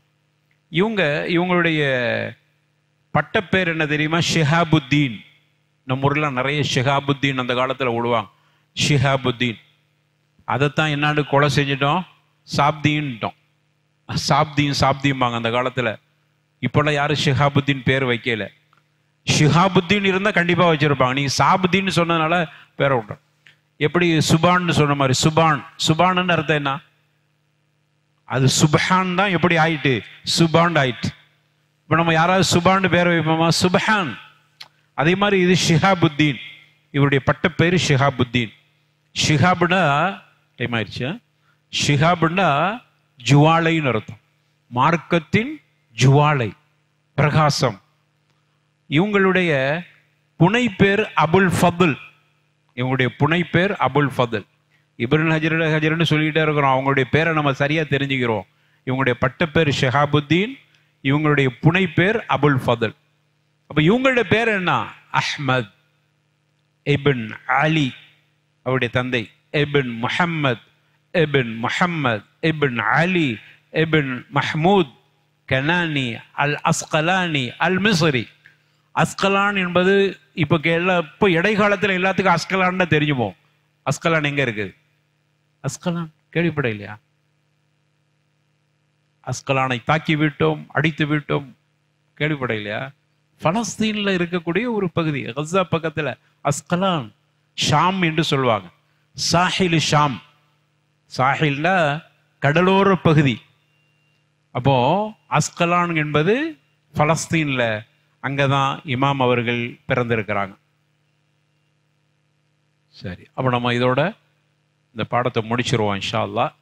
இவங்களுடைய பட்டப்பேர் என்ன தெரியுமா? ஷிஹாபுத்தீன். நம்ம ஊர்ல நிறைய ஷிஹாபுத்தீன் அந்த காலத்துல விடுவாங்க. ஷிஹாபுத்தீன் அதைத்தான் என்னான்னு கொலை செஞ்சிட்டோம், சாப்தீன்ட்டோம். சாப்தியும்பாங்க அந்த காலத்துல. இப்போல்லாம் யாரும் ஷிஹாபுத்தீன் பேர் வைக்கல. ஷிஹாபுத்தீன் இருந்தா கண்டிப்பா வச்சிருப்பாங்க. நீங்க சாபுத்தீன் சொன்னதுனால பேரை விட்டோம். எப்படி சுபான்னு சொன்ன மாதிரி சுபான்னு அர்த்தம் என்ன? அது சுபஹான் தான். எப்படி ஆயிட்டு? சுபான் ஆயிட்டு. இப்ப நம்ம யாராவது சுபான்னு பேரை வைப்போமா? சுபஹான். அதே மாதிரி இது ஷிஹாபுத்தீன். இவருடைய பட்ட பேரு ஷிஹாபுத்தீன். ஷிஹாப்னா டைம் ஆயிடுச்சு. ஷிஹாப்னா ஜுவாலைன்னு அர்த்தம். மார்க்கத்தின் ஜுவாலை, பிரகாசம். இவங்களுடைய புனை பேர் அபுல் ஃபதுல். இவங்களுடைய புனை பேர் அபுல் ஃபதுல். இப்னு ஹஜர்னு சொல்லிக்கிட்டே இருக்கிறோம். அவங்களுடைய பேரை நம்ம சரியா தெரிஞ்சுக்கிறோம். இவங்களுடைய பட்ட பேர் ஷிஹாபுத்தீன், இவங்களுடைய புனை பேர் அபுல் ஃபதுல். அப்ப இவங்களுடைய பேர் என்ன? அஹ்மத் இப்ன் அலி. அவருடைய தந்தை இப்ன் முஹம்மத் இப்ன் அலி இப்ன் மஹ்மூத் கனானி அல் அஸ்கலானி அல் மிஸ்ரி. அஸ்கலான் என்பது இப்போ இடைக்காலத்தில் எல்லாத்துக்கும் அஸ்கலான் தான் தெரிஞ்சுப்போம். அஸ்கலான் எங்க இருக்குது? அஸ்கலான் கேள்விப்பட இல்லையா? அஸ்கலானை தாக்கி விட்டோம், அடித்து விட்டோம், கேள்விப்பட இல்லையா? பலஸ்தீன்ல இருக்கக்கூடிய ஒரு பகுதி, கஸா பக்கத்துல அஸ்கலான். ஷாம் என்று சொல்லுவாங்க. சாஹில் ஷாம். சாஹில்னா கடலோர பகுதி. அப்போ அஸ்கலான் என்பது பலஸ்தீன்ல, அங்கதான் இமாம் அவர்கள் பிறந்திருக்கிறாங்க. சரி, அப்ப நம்ம இதோட இந்த பாடத்தை முடிச்சிருவோம் இன்ஷா அல்லாஹ்.